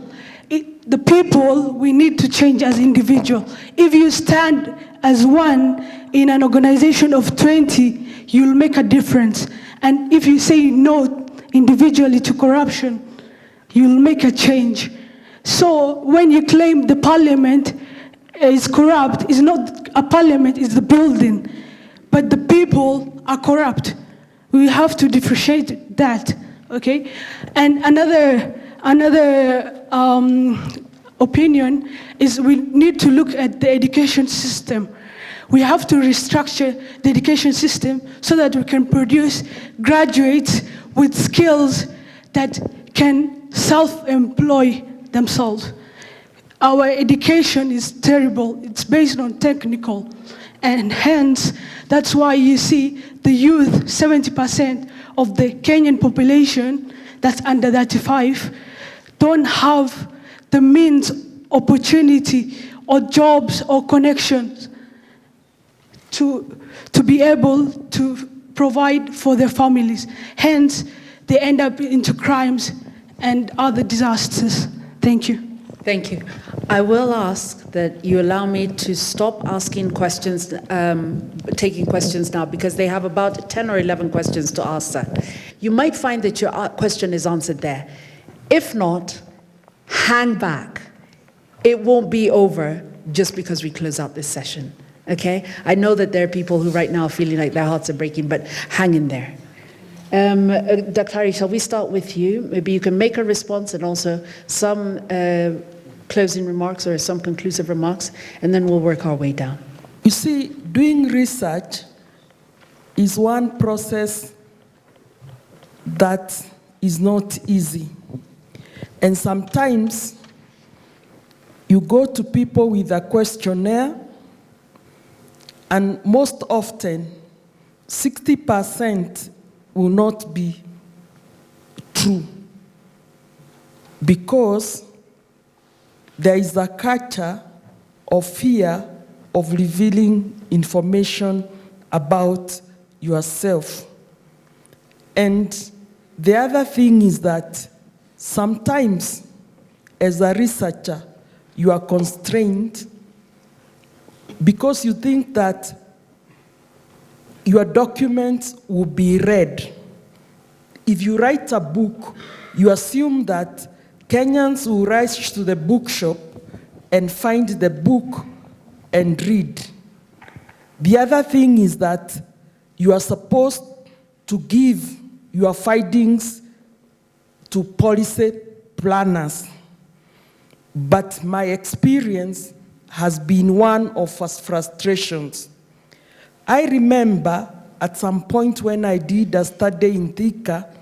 The people we need to change as individuals. If you stand as one in an organization of 20, you'll make a difference. And if you say no individually to corruption, you'll make a change. So when you claim the parliament is corrupt, it's not a parliament, it's the building. But the people are corrupt. We have to differentiate that, okay? And another opinion is we need to look at the education system. We have to restructure the education system so that we can produce graduates with skills that can self-employ themselves. Our education is terrible. It's based on technical. And hence, that's why you see the youth, 70% of the Kenyan population that's under 35, don't have the means, opportunity, or jobs or connections to be able to provide for their families. Hence, they end up into crimes and other disasters. Thank you. Thank you. I will ask that you allow me to stop asking questions, taking questions now, because they have about 10 or 11 questions to answer. You might find that your question is answered there. If not, hang back. It won't be over just because we close out this session, okay? I know that there are people who right now are feeling like their hearts are breaking, but hang in there. Dr. shall we start with you? Maybe you can make a response and also some closing remarks or some conclusive remarks, and then we'll work our way down. You see, doing research is one process that is not easy. And sometimes you go to people with a questionnaire, and most often 60% will not be true, because there is a culture of fear of revealing information about yourself. And the other thing is that sometimes, as a researcher, you are constrained because you think that your documents will be read. If you write a book, you assume that Kenyans will rush to the bookshop and find the book and read. The other thing is that you are supposed to give your findings to policy planners. But my experience has been one of frustrations. I remember at some point when I did a study in Thika,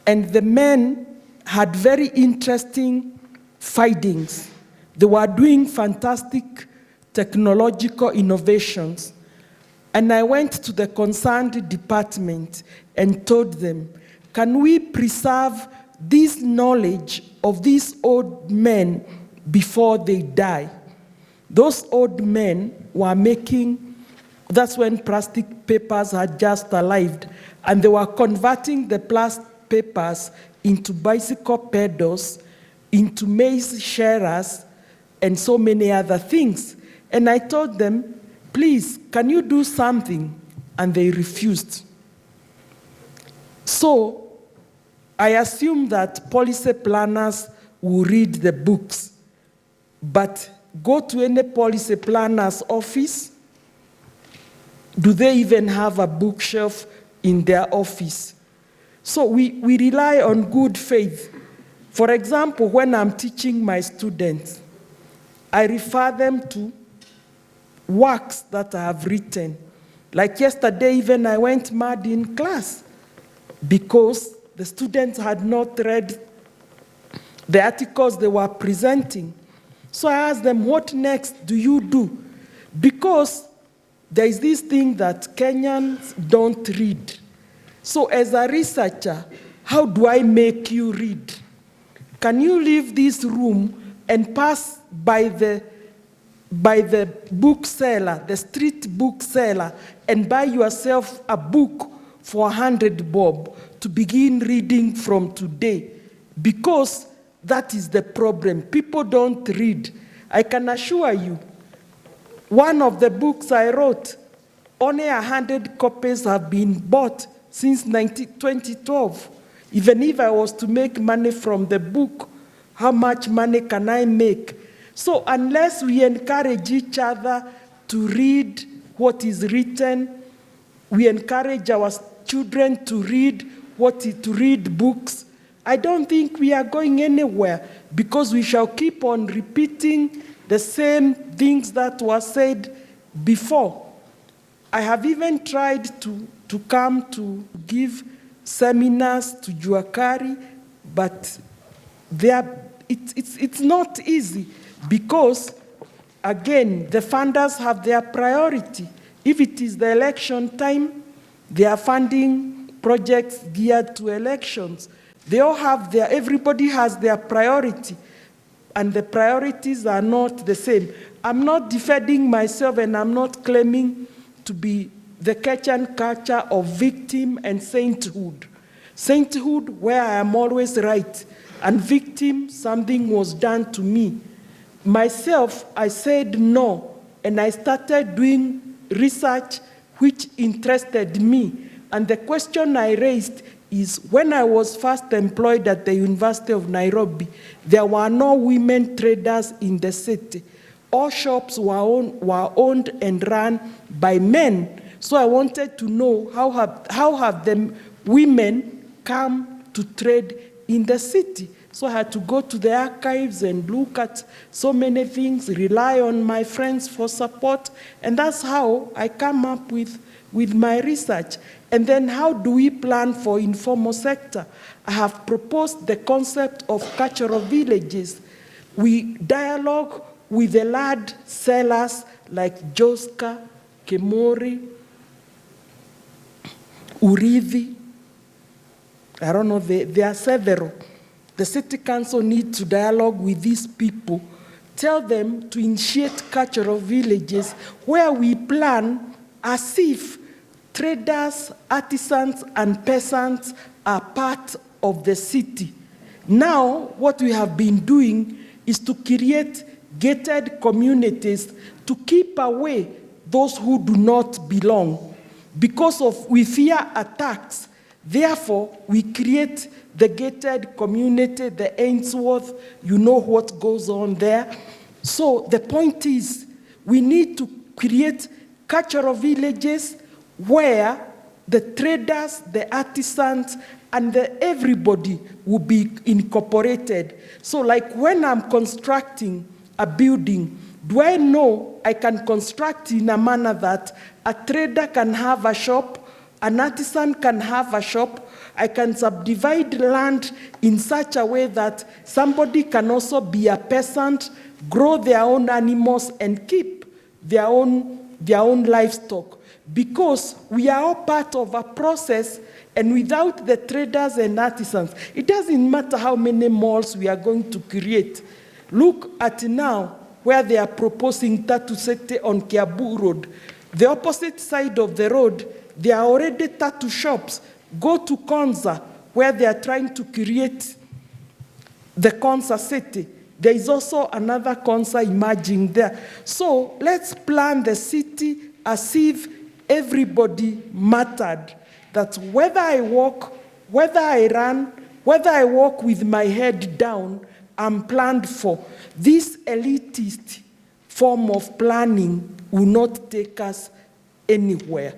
and the men had very interesting findings. They were doing fantastic technological innovations. And I went to the concerned department and told them, can we preserve this knowledge of these old men before they die? Those old men were making, that's when plastic papers had just arrived, and they were converting the plastic papers into bicycle pedals, into maize shearers, and so many other things. And I told them, please, can you do something? And they refused. So I assume that policy planners will read the books, but go to any policy planner's office, do they even have a bookshelf in their office? So we rely on good faith. For example, when I'm teaching my students, I refer them to works that I have written. Like yesterday, even I went mad in class because the students had not read the articles they were presenting. So I asked them, what next do you do? Because there is this thing that Kenyans don't read. So as a researcher, how do I make you read? Can you leave this room and pass by the bookseller, the street bookseller, and buy yourself a book for 100 bob to begin reading from today? Because that is the problem. People don't read. I can assure you, one of the books I wrote, only 100 copies have been bought since 2012. Even if I was to make money from the book, how much money can I make? So unless we encourage each other to read what is written, we encourage our children to read books, I don't think we are going anywhere, because we shall keep on repeating the same things that were said before. I have even tried to come to give seminars to Juakari, but it's not easy, because, again, the funders have their priority. If it is the election time, they are funding projects geared to elections. They all have everybody has their priority, and the priorities are not the same. I'm not defending myself, and I'm not claiming to be the Kenyan culture of victim and sainthood. Sainthood, where I am always right, and victim, something was done to me. Myself, I said no, and I started doing research which interested me. And the question I raised is, when I was first employed at the University of Nairobi, there were no women traders in the city. All shops were owned and run by men. So I wanted to know how have the women come to trade in the city. So I had to go to the archives and look at so many things, rely on my friends for support, and that's how I come up with my research. And then how do we plan for informal sector? I have proposed the concept of cultural villages. We dialogue with the land sellers like Joska, Kemori, Urithi. I don't know, there are several. The city council needs to dialogue with these people, tell them to initiate cultural villages where we plan as if traders, artisans, and peasants are part of the city. Now, what we have been doing is to create gated communities to keep away those who do not belong. Because we fear attacks, therefore, we create the gated community, the Ainsworth, you know what goes on there. So the point is, we need to create cultural villages where the traders, the artisans, and everybody will be incorporated. So like when I'm constructing a building, do I know I can construct in a manner that a trader can have a shop, an artisan can have a shop, I can subdivide land in such a way that somebody can also be a peasant, grow their own animals, and keep their own livestock. Because we are all part of a process, and without the traders and artisans, it doesn't matter how many malls we are going to create. Look at now where they are proposing Tattoo City on Kiabu Road. The opposite side of the road, there are already tattoo shops. Go to Konza, where they are trying to create the Konza city. There is also another Konza emerging there. So let's plan the city as if everybody mattered. That whether I walk, whether I run, whether I walk with my head down, I'm planned for. This elitist form of planning will not take us anywhere.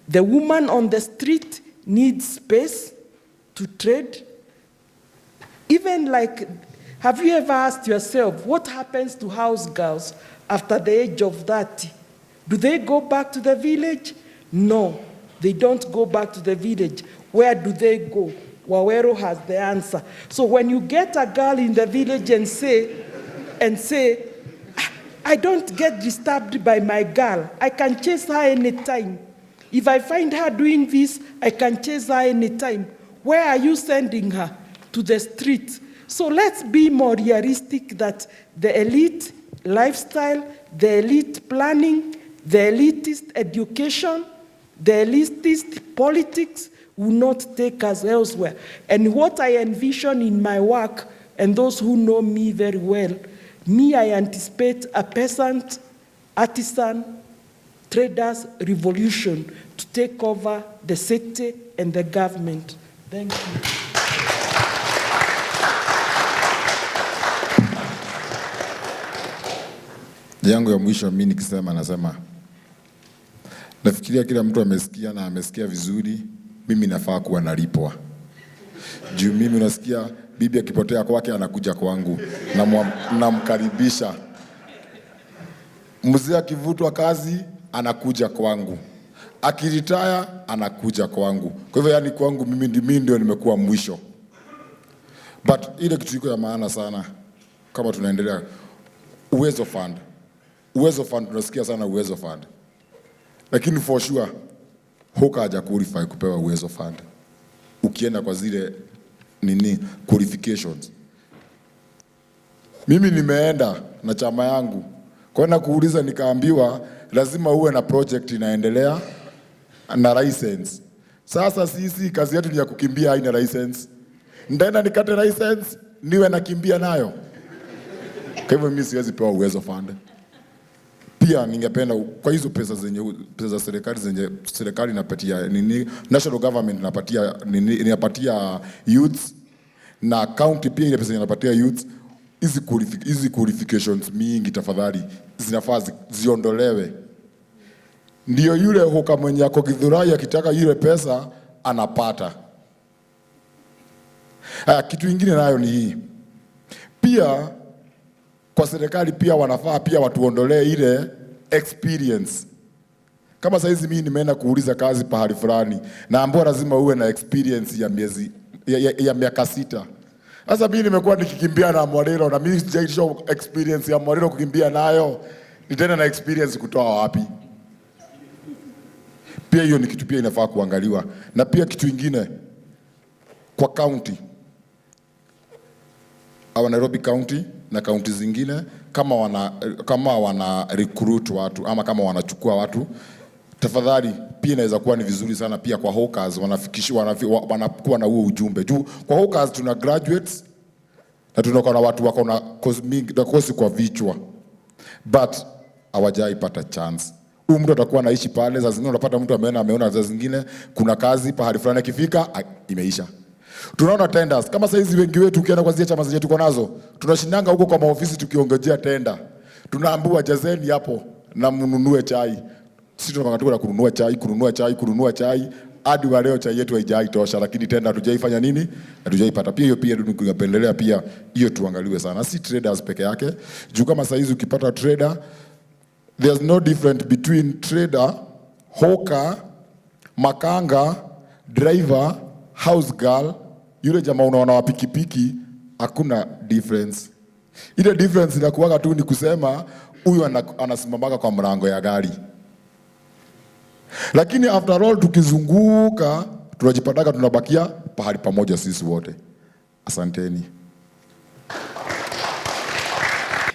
The woman on the street needs space to trade. Even like, have you ever asked yourself, what happens to house girls after the age of 30? Do they go back to the village? No, they don't go back to the village. Where do they go? Waweru has the answer. So when you get a girl in the village and say, I don't get disturbed by my girl, I can chase her anytime. If I find her doing this, I can chase her anytime. Where are you sending her? To the street. So let's be more realistic that the elite lifestyle, the elite planning, the elitist education, the elitist politics will not take us elsewhere. And what I envision in my work, and those who know me very well, I anticipate a peasant, artisan, traders revolution to take over the city and the government. Thank you. Yangu ya mwisho mimi nikisema nasema nafikiria kila mtu amesikia na amesikia vizuri, mimi nafaa kuwa nalipwa. Juu mimi unasikia bibi akipotea kwake anakuja kwangu namkaribisha. Mzee akivutwa kazi anakuja kwangu. Akiritaya anakuja kwangu. Kwa hivyo yani kwangu mimi ndio nimekuwa mwisho. But ile kitu iko ya maana sana kama tunaendelea, Uwezo Fund. Uwezo Fund tunasikia sana Uwezo Fund. Lakini for sure Hoka haja qualify kupewa Uwezo Fund. Ukienda kwa zile qualifications. Mimi nimeenda na chama yangu kwenda kuuliza, nikaambiwa lazima uwe na project inaendelea na license. Sasa sisi kazi yetu ni ya kukimbia, haina license. Ndaenda nikate license niwe nakimbia nayo. Kwa hivyo mimi siwezi pewa Uwezo Fund. Pia ningependa kwa hizo pesa za serikali zenye serikali inapatia national government inapatia youths, na county pia ile pesa inapatia youths, hizi qualifications mingi tafadhali zinafaa ziondolewe. Ndio yule Hoka mwenye ako Githurai akitaka ile pesa anapata. Kitu kingine nayo ni hii. Pia kwa serikali pia wanafaa pia watuondolee ile experience. Kama saizi mimi nimeenda kuuliza kazi pahali fulani, naambiwa lazima uwe na experience ya miaka 6. Sasa mimi nimekuwa nikikimbia na Moderator na mimi sijaisha experience ya Moderator kukimbia nayo. Nitenda na experience kutoa wapi? Pia hiyo ni kitu pia inafaa kuangaliwa. Na pia kitu kingine kwa county, au Nairobi County na county zingine, kama wana recruit watu ama kama wanachukua watu, tafadhali pia inaweza kuwa ni vizuri sana pia kwa hawkers wanakuwa na huo ujumbe. Juu kwa hawkers tuna graduates na tunakuwa na watu wako na kozi kwa vichwa, but hawajaipata chance. Huyu mtu atakuwa anaishi pale, za zingine unapata mtu ameona za zingine kuna kazi pahali fulani akifika imeisha. Tunaona tenders kama saizi wengi wetu ukienda kwa zile chama zetu tuko nazo, tunashindanga huko kwa maofisi tukiongojea tenda. Tunaambiwa jazeni hapo na mnunue chai. Sisi tunakataka kununua chai hadi wa leo chai yetu haijaitosha, lakini tenda hatujaifanya nini? Hatujaipata. Pia hiyo pia tunapendelea pia hiyo tuangaliwe sana. Si traders peke yake. Juu kama saizi ukipata trader, there's no difference between trader, hawker, makanga, driver, house girl, yule jamaa unaona wa pikipiki, hakuna difference. Ile difference inakuwa tu ni kusema huyu anasimamaka kwa mlango ya gari. Lakini after all tukizunguka tunajipataka tunabakia pahali pamoja sisi wote. Asanteni.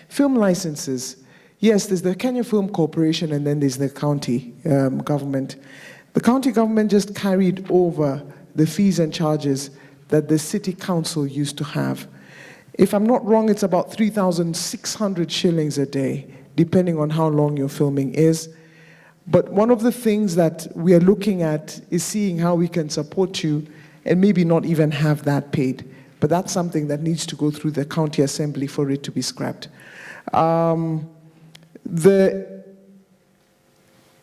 Film licenses. Yes, there's the Kenya Film Corporation and then there's the county government. The county government just carried over the fees and charges that the city council used to have. If I'm not wrong, it's about 3,600 shillings a day, depending on how long your filming is. But one of the things that we are looking at is seeing how we can support you and maybe not even have that paid. But that's something that needs to go through the county assembly for it to be scrapped. The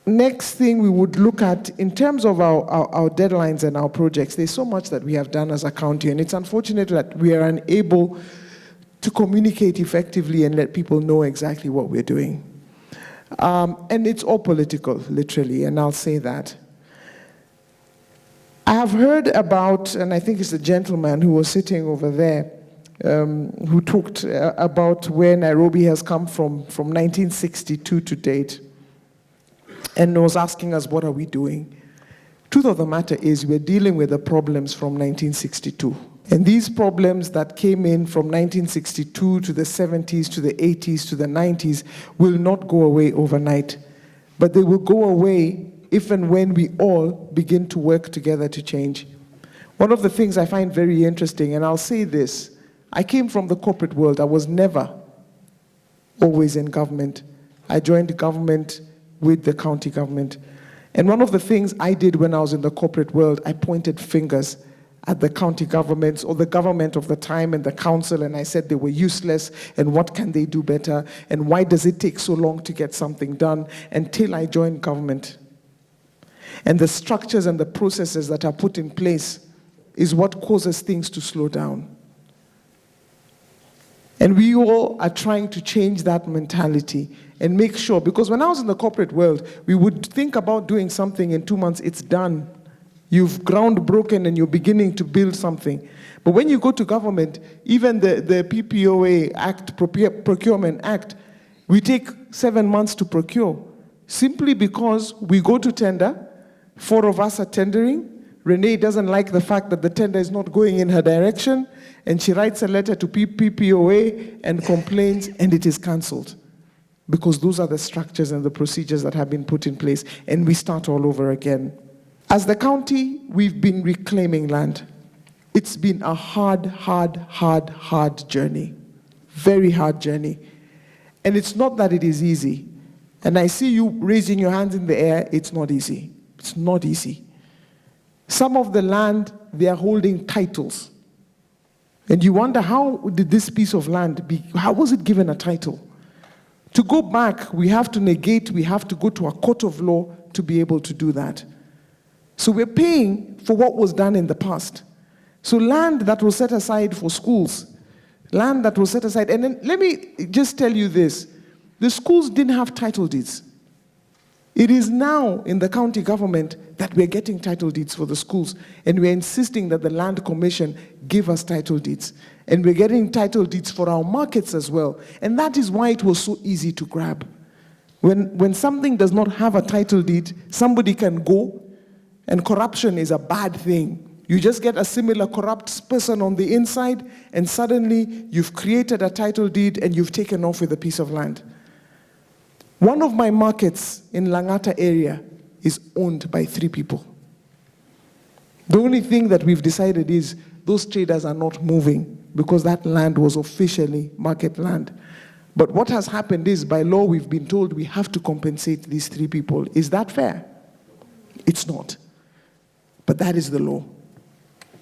next thing we would look at in terms of our deadlines and our projects, there's so much that we have done as a county, and it's unfortunate that we are unable to communicate effectively and let people know exactly what we're doing. And it's all political, literally, and I'll say that. I have heard about, and I think it's the gentleman who was sitting over there, who talked about where Nairobi has come from 1962 to date, and was asking us, what are we doing? Truth of the matter is, we're dealing with the problems from 1962. And these problems that came in from 1962 to the 70s, to the 80s, to the 90s, will not go away overnight. But they will go away if and when we all begin to work together to change. One of the things I find very interesting, and I'll say this, I came from the corporate world. I was never always in government. I joined government with the county government. And one of the things I did when I was in the corporate world, I pointed fingers at the county governments or the government of the time and the council, and I said they were useless, and what can they do better, and why does it take so long to get something done, until I joined government. And the structures and the processes that are put in place is what causes things to slow down. And we all are trying to change that mentality and make sure, because when I was in the corporate world, we would think about doing something in 2 months, it's done. You've ground broken and you're beginning to build something. But when you go to government, even the PPOA Act, Procurement Act, we take 7 months to procure, simply because we go to tender, 4 of us are tendering. Renee doesn't like the fact that the tender is not going in her direction, and she writes a letter to PPOA and complains, and it is cancelled. Because those are the structures and the procedures that have been put in place, and we start all over again. As the county, we've been reclaiming land. It's been a hard journey. Very hard journey. And it's not that it is easy. And I see you raising your hands in the air, it's not easy. It's not easy. Some of the land, they are holding titles. And you wonder, how did this piece of land how was it given a title? To go back, we have to negate, we have to go to a court of law to be able to do that. So we're paying for what was done in the past. So land that was set aside for schools, land that was set aside, and then let me just tell you this, the schools didn't have title deeds. It is now in the county government that we're getting title deeds for the schools, and we're insisting that the Land Commission give us title deeds. And we're getting title deeds for our markets as well. And that is why it was so easy to grab. When something does not have a title deed, somebody can go, and corruption is a bad thing. You just get a similar corrupt person on the inside, and suddenly you've created a title deed and you've taken off with a piece of land. One of my markets in Langata area is owned by 3 people. The only thing that we've decided is those traders are not moving because that land was officially market land. But what has happened is, by law, we've been told we have to compensate these 3 people. Is that fair? It's not. But that is the law,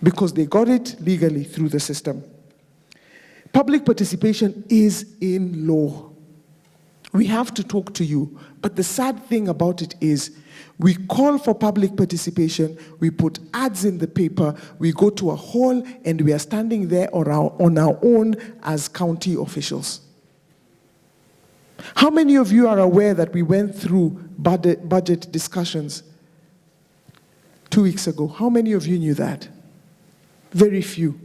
because they got it legally through the system. Public participation is in law. We have to talk to you. But the sad thing about it is, we call for public participation, we put ads in the paper, we go to a hall, and we are standing there on our own as county officials. How many of you are aware that we went through budget discussions 2 weeks ago? How many of you knew that? Very few.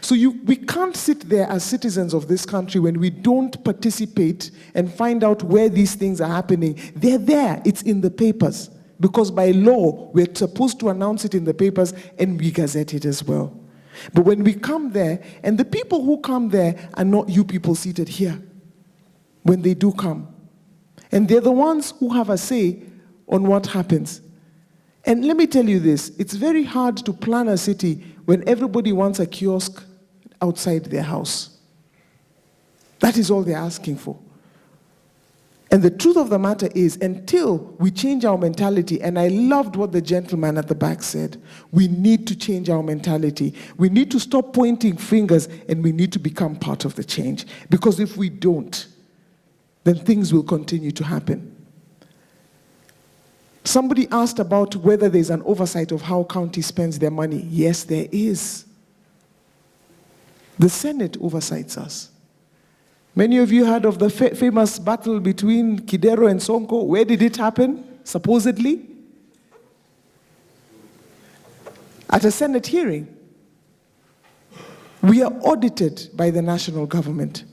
So we can't sit there as citizens of this country when we don't participate and find out where these things are happening. They're there, it's in the papers. Because by law, we're supposed to announce it in the papers and we gazette it as well. But when we come there, and the people who come there are not you people seated here, when they do come. And they're the ones who have a say on what happens. And let me tell you this, it's very hard to plan a city when everybody wants a kiosk outside their house. That is all they're asking for. And the truth of the matter is, until we change our mentality, and I loved what the gentleman at the back said, we need to change our mentality. We need to stop pointing fingers, and we need to become part of the change. Because if we don't, then things will continue to happen. Somebody asked about whether there's an oversight of how county spends their money. Yes, there is. The Senate oversights us. Many of you heard of the famous battle between Kidero and Sonko. Where did it happen, supposedly? At a Senate hearing. We are audited by the national government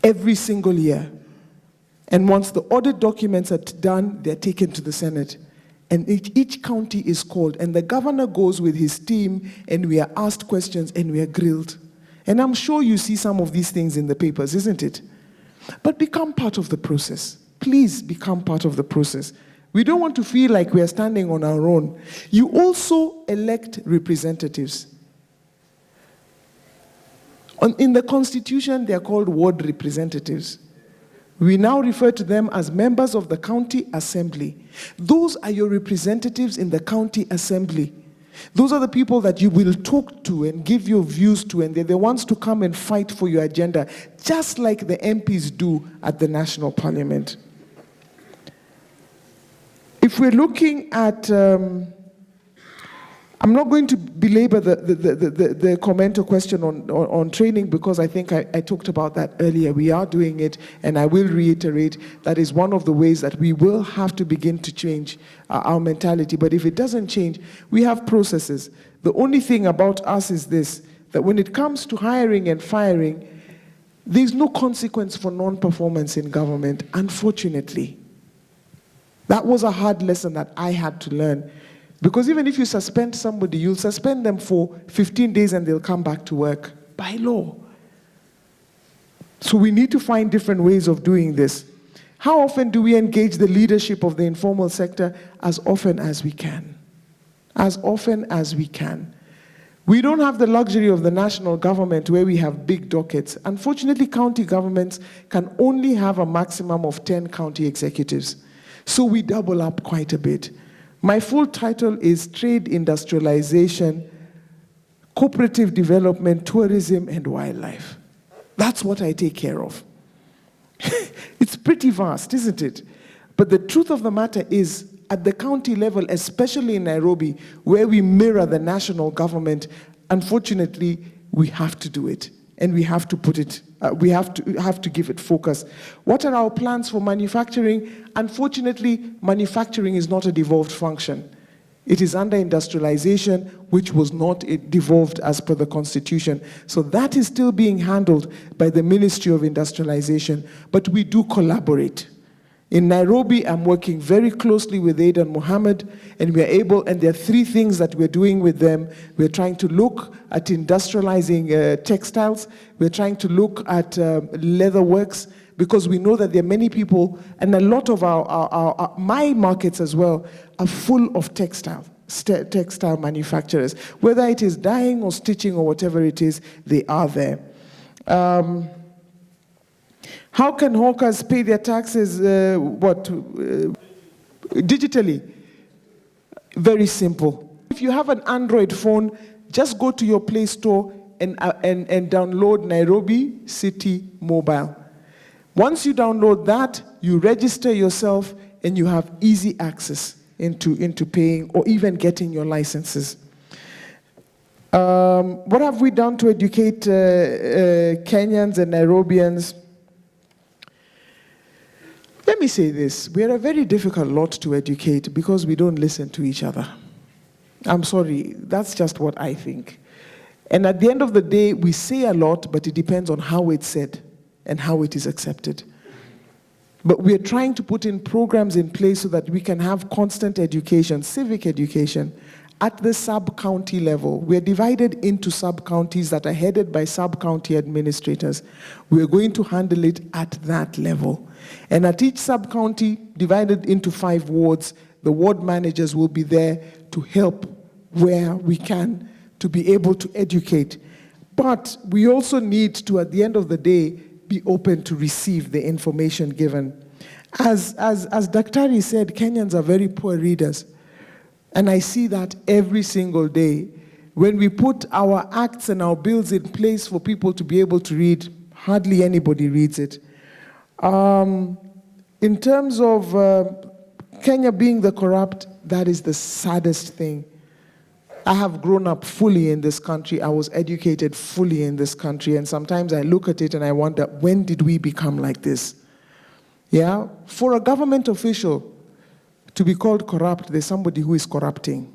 every single year. And once the audit documents are done, they're taken to the Senate. And each county is called, and the governor goes with his team, and we are asked questions, and we are grilled. And I'm sure you see some of these things in the papers, isn't it? But become part of the process. Please become part of the process. We don't want to feel like we are standing on our own. You also elect representatives. In the Constitution, they are called ward representatives. We now refer to them as members of the county assembly. Those are your representatives in the county assembly. Those are the people that you will talk to and give your views to, and they're the ones to come and fight for your agenda, just like the MPs do at the national parliament. If we're looking at I'm not going to belabor the comment or question on training, because I think I talked about that earlier. We are doing it, and I will reiterate that is one of the ways that we will have to begin to change our mentality. But if it doesn't change, we have processes. The only thing about us is this, that when it comes to hiring and firing, there's no consequence for non-performance in government, unfortunately. That was a hard lesson that I had to learn. Because even if you suspend somebody, you'll suspend them for 15 days and they'll come back to work by law. So we need to find different ways of doing this. How often do we engage the leadership of the informal sector? As often as we can. As often as we can. We don't have the luxury of the national government where we have big dockets. Unfortunately, county governments can only have a maximum of 10 county executives. So we double up quite a bit. My full title is Trade, Industrialization, Cooperative Development, Tourism, and Wildlife. That's what I take care of. It's pretty vast, isn't it? But the truth of the matter is, at the county level, especially in Nairobi, where we mirror the national government, unfortunately, we have to do it. And we have to put it, we have to give it focus. What are our plans for manufacturing? Unfortunately, manufacturing is not a devolved function. It is under industrialization, which was not devolved as per the Constitution. So that is still being handled by the Ministry of Industrialization, but we do collaborate. In Nairobi, I'm working very closely with Aidan Mohammed, and we are able, and there are 3 things that we're doing with them. We're trying to look at industrializing textiles. We're trying to look at leather works, because we know that there are many people, and a lot of my markets as well, are full of textile manufacturers. Whether it is dyeing or stitching or whatever it is, they are there. How can hawkers pay their taxes, digitally? Very simple. If you have an Android phone, just go to your Play Store and download Nairobi City Mobile. Once you download that, you register yourself and you have easy access into paying or even getting your licenses. What have we done to educate Kenyans and Nairobians? Let me say this, we are a very difficult lot to educate because we don't listen to each other. I'm sorry, that's just what I think. And at the end of the day, we say a lot, but it depends on how it's said and how it is accepted. But we are trying to put in programs in place so that we can have constant education, civic education, at the sub-county level. We are divided into sub-counties that are headed by sub-county administrators. We are going to handle it at that level. And at each sub-county, divided into 5 wards, the ward managers will be there to help where we can to be able to educate. But we also need to, at the end of the day, be open to receive the information given. As Daktari said, Kenyans are very poor readers. And I see that every single day. When we put our acts and our bills in place for people to be able to read, hardly anybody reads it. In terms of Kenya being the corrupt, that is the saddest thing. I have grown up fully in this country. I was educated fully in this country. And sometimes I look at it and I wonder, when did we become like this? Yeah? For a government official to be called corrupt, there's somebody who is corrupting.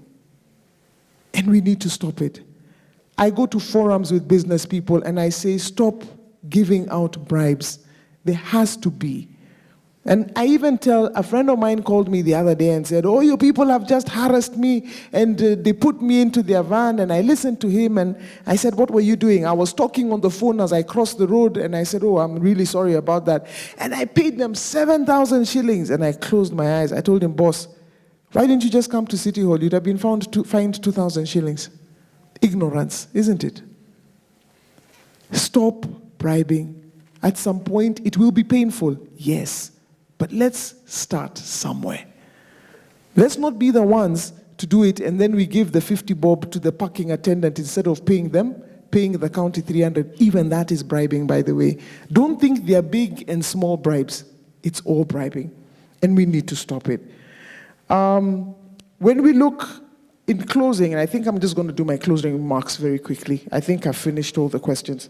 And we need to stop it. I go to forums with business people and I say, stop giving out bribes. There has to be. And I even tell, a friend of mine called me the other day and said, oh, you people have just harassed me, and they put me into their van, and I listened to him, and I said, what were you doing? I was talking on the phone as I crossed the road, and I said, oh, I'm really sorry about that. And I paid them 7,000 shillings, and I closed my eyes. I told him, boss, why didn't you just come to City Hall? You'd have been fined 2,000 shillings. Ignorance, isn't it? Stop bribing. At some point, it will be painful, yes. But let's start somewhere. Let's not be the ones to do it and then we give the 50 bob to the parking attendant instead of paying the county 300. Even that is bribing, by the way. Don't think they are big and small bribes. It's all bribing. And we need to stop it. When we look in closing, and I think I'm just going to do my closing remarks very quickly. I think I've finished all the questions.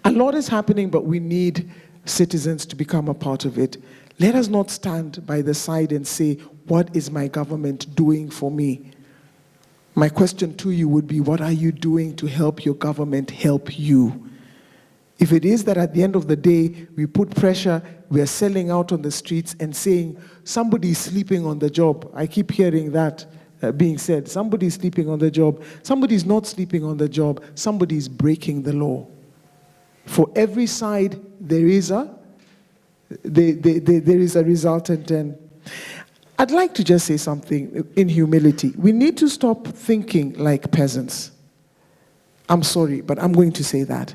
A lot is happening, but we need citizens to become a part of it. Let us not stand by the side and say, what is my government doing for me? My question to you would be, what are you doing to help your government help you? If it is that at the end of the day, we put pressure, we are selling out on the streets and saying, somebody is sleeping on the job. I keep hearing that being said. Somebody is sleeping on the job. Somebody is not sleeping on the job. Somebody is breaking the law. For every side, there is a resultant end. I'd like to just say something in humility. We need to stop thinking like peasants. I'm sorry, but I'm going to say that.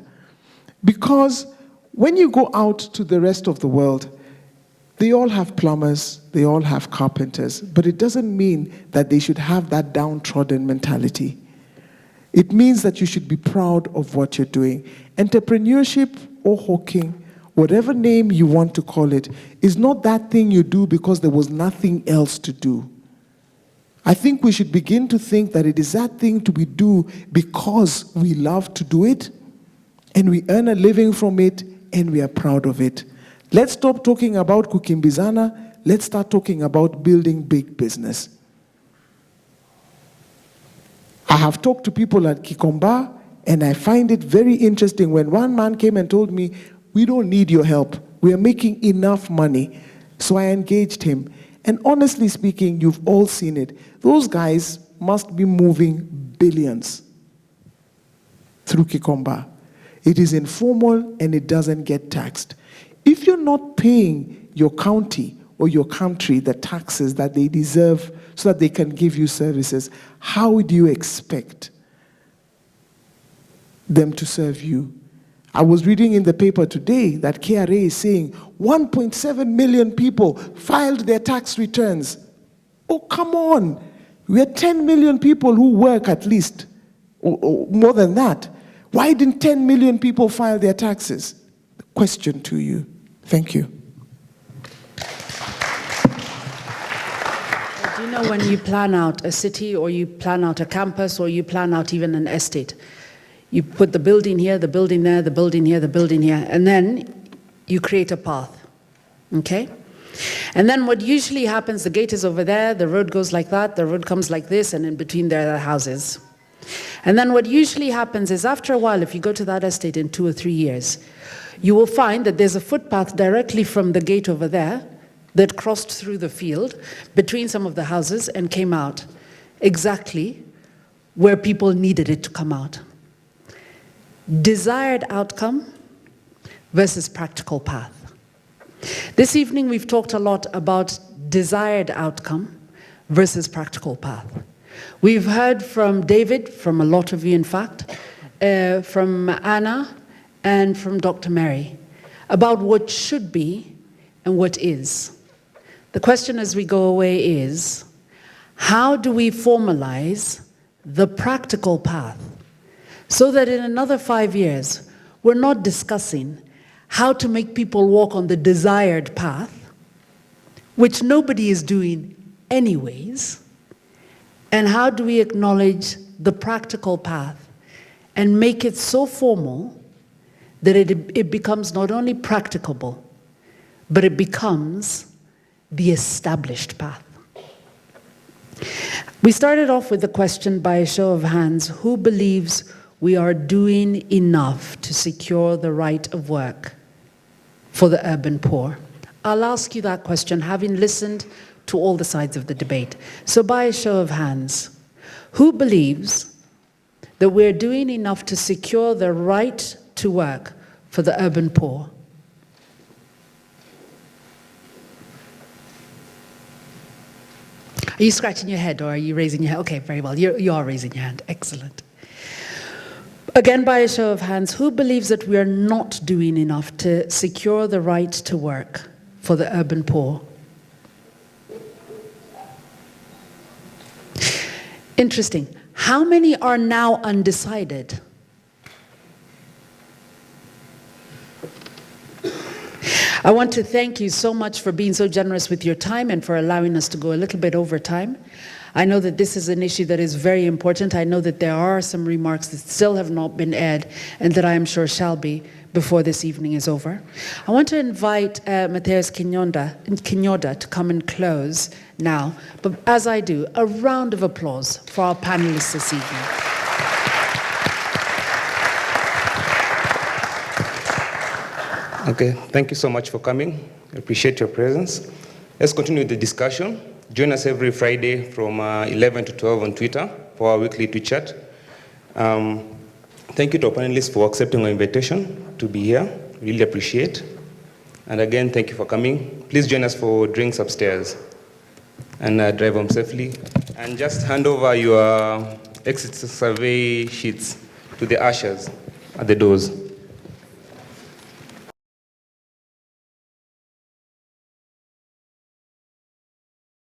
Because when you go out to the rest of the world, they all have plumbers, they all have carpenters, but it doesn't mean that they should have that downtrodden mentality. It means that you should be proud of what you're doing. Entrepreneurship or hawking, whatever name you want to call it, is not that thing you do because there was nothing else to do. I think we should begin to think that it is that thing to be do because we love to do it, and we earn a living from it, and we are proud of it. Let's stop talking about kukimbizana. Let's start talking about building big business. I have talked to people at Kikomba, and I find it very interesting when one man came and told me, we don't need your help. We are making enough money. So I engaged him. And honestly speaking, you've all seen it. Those guys must be moving billions through Kikomba. It is informal and it doesn't get taxed. If you're not paying your county or your country the taxes that they deserve so that they can give you services, how do you expect them to serve you? I was reading in the paper today that KRA is saying 1.7 million people filed their tax returns. Oh, come on. We are 10 million people who work at least, or more than that. Why didn't 10 million people file their taxes? Question to you. Thank you. Do you know when you plan out a city, or you plan out a campus, or you plan out even an estate, you put the building here, the building there, the building here, the building here, and then you create a path, okay? And then what usually happens, the gate is over there, the road goes like that, the road comes like this, and in between there are houses. And then what usually happens is after a while, if you go to that estate in 2 or 3 years, you will find that there's a footpath directly from the gate over there that crossed through the field between some of the houses and came out exactly where people needed it to come out. Desired outcome versus practical path. This evening we've talked a lot about desired outcome versus practical path. We've heard from David, from a lot of you in fact, from Anna and from Dr. Mary about what should be and what is. The question as we go away is, how do we formalize the practical path so that in another 5 years, we're not discussing how to make people walk on the desired path, which nobody is doing anyways, and how do we acknowledge the practical path and make it so formal that it becomes not only practicable, but it becomes the established path. We started off with the question by a show of hands, who believes we are doing enough to secure the right of work for the urban poor? I'll ask you that question, having listened to all the sides of the debate. So by a show of hands, who believes that we're doing enough to secure the right to work for the urban poor? Are you scratching your head or are you raising your hand? Okay, very well. You are raising your hand. Excellent. Again, by a show of hands, who believes that we are not doing enough to secure the right to work for the urban poor? Interesting. How many are now undecided? I want to thank you so much for being so generous with your time and for allowing us to go a little bit over time. I know that this is an issue that is very important. I know that there are some remarks that still have not been aired and that I am sure shall be before this evening is over. I want to invite Matthias Kinyoda to come and close now. But as I do, a round of applause for our panelists this evening. Okay, thank you so much for coming. I appreciate your presence. Let's continue the discussion. Join us every Friday from 11 to 12 on Twitter for our weekly Tweet Chat. Thank you to our panelists for accepting our invitation to be here. Really appreciate. And again, thank you for coming. Please join us for drinks upstairs and drive home safely. And just hand over your exit survey sheets to the ushers at the doors.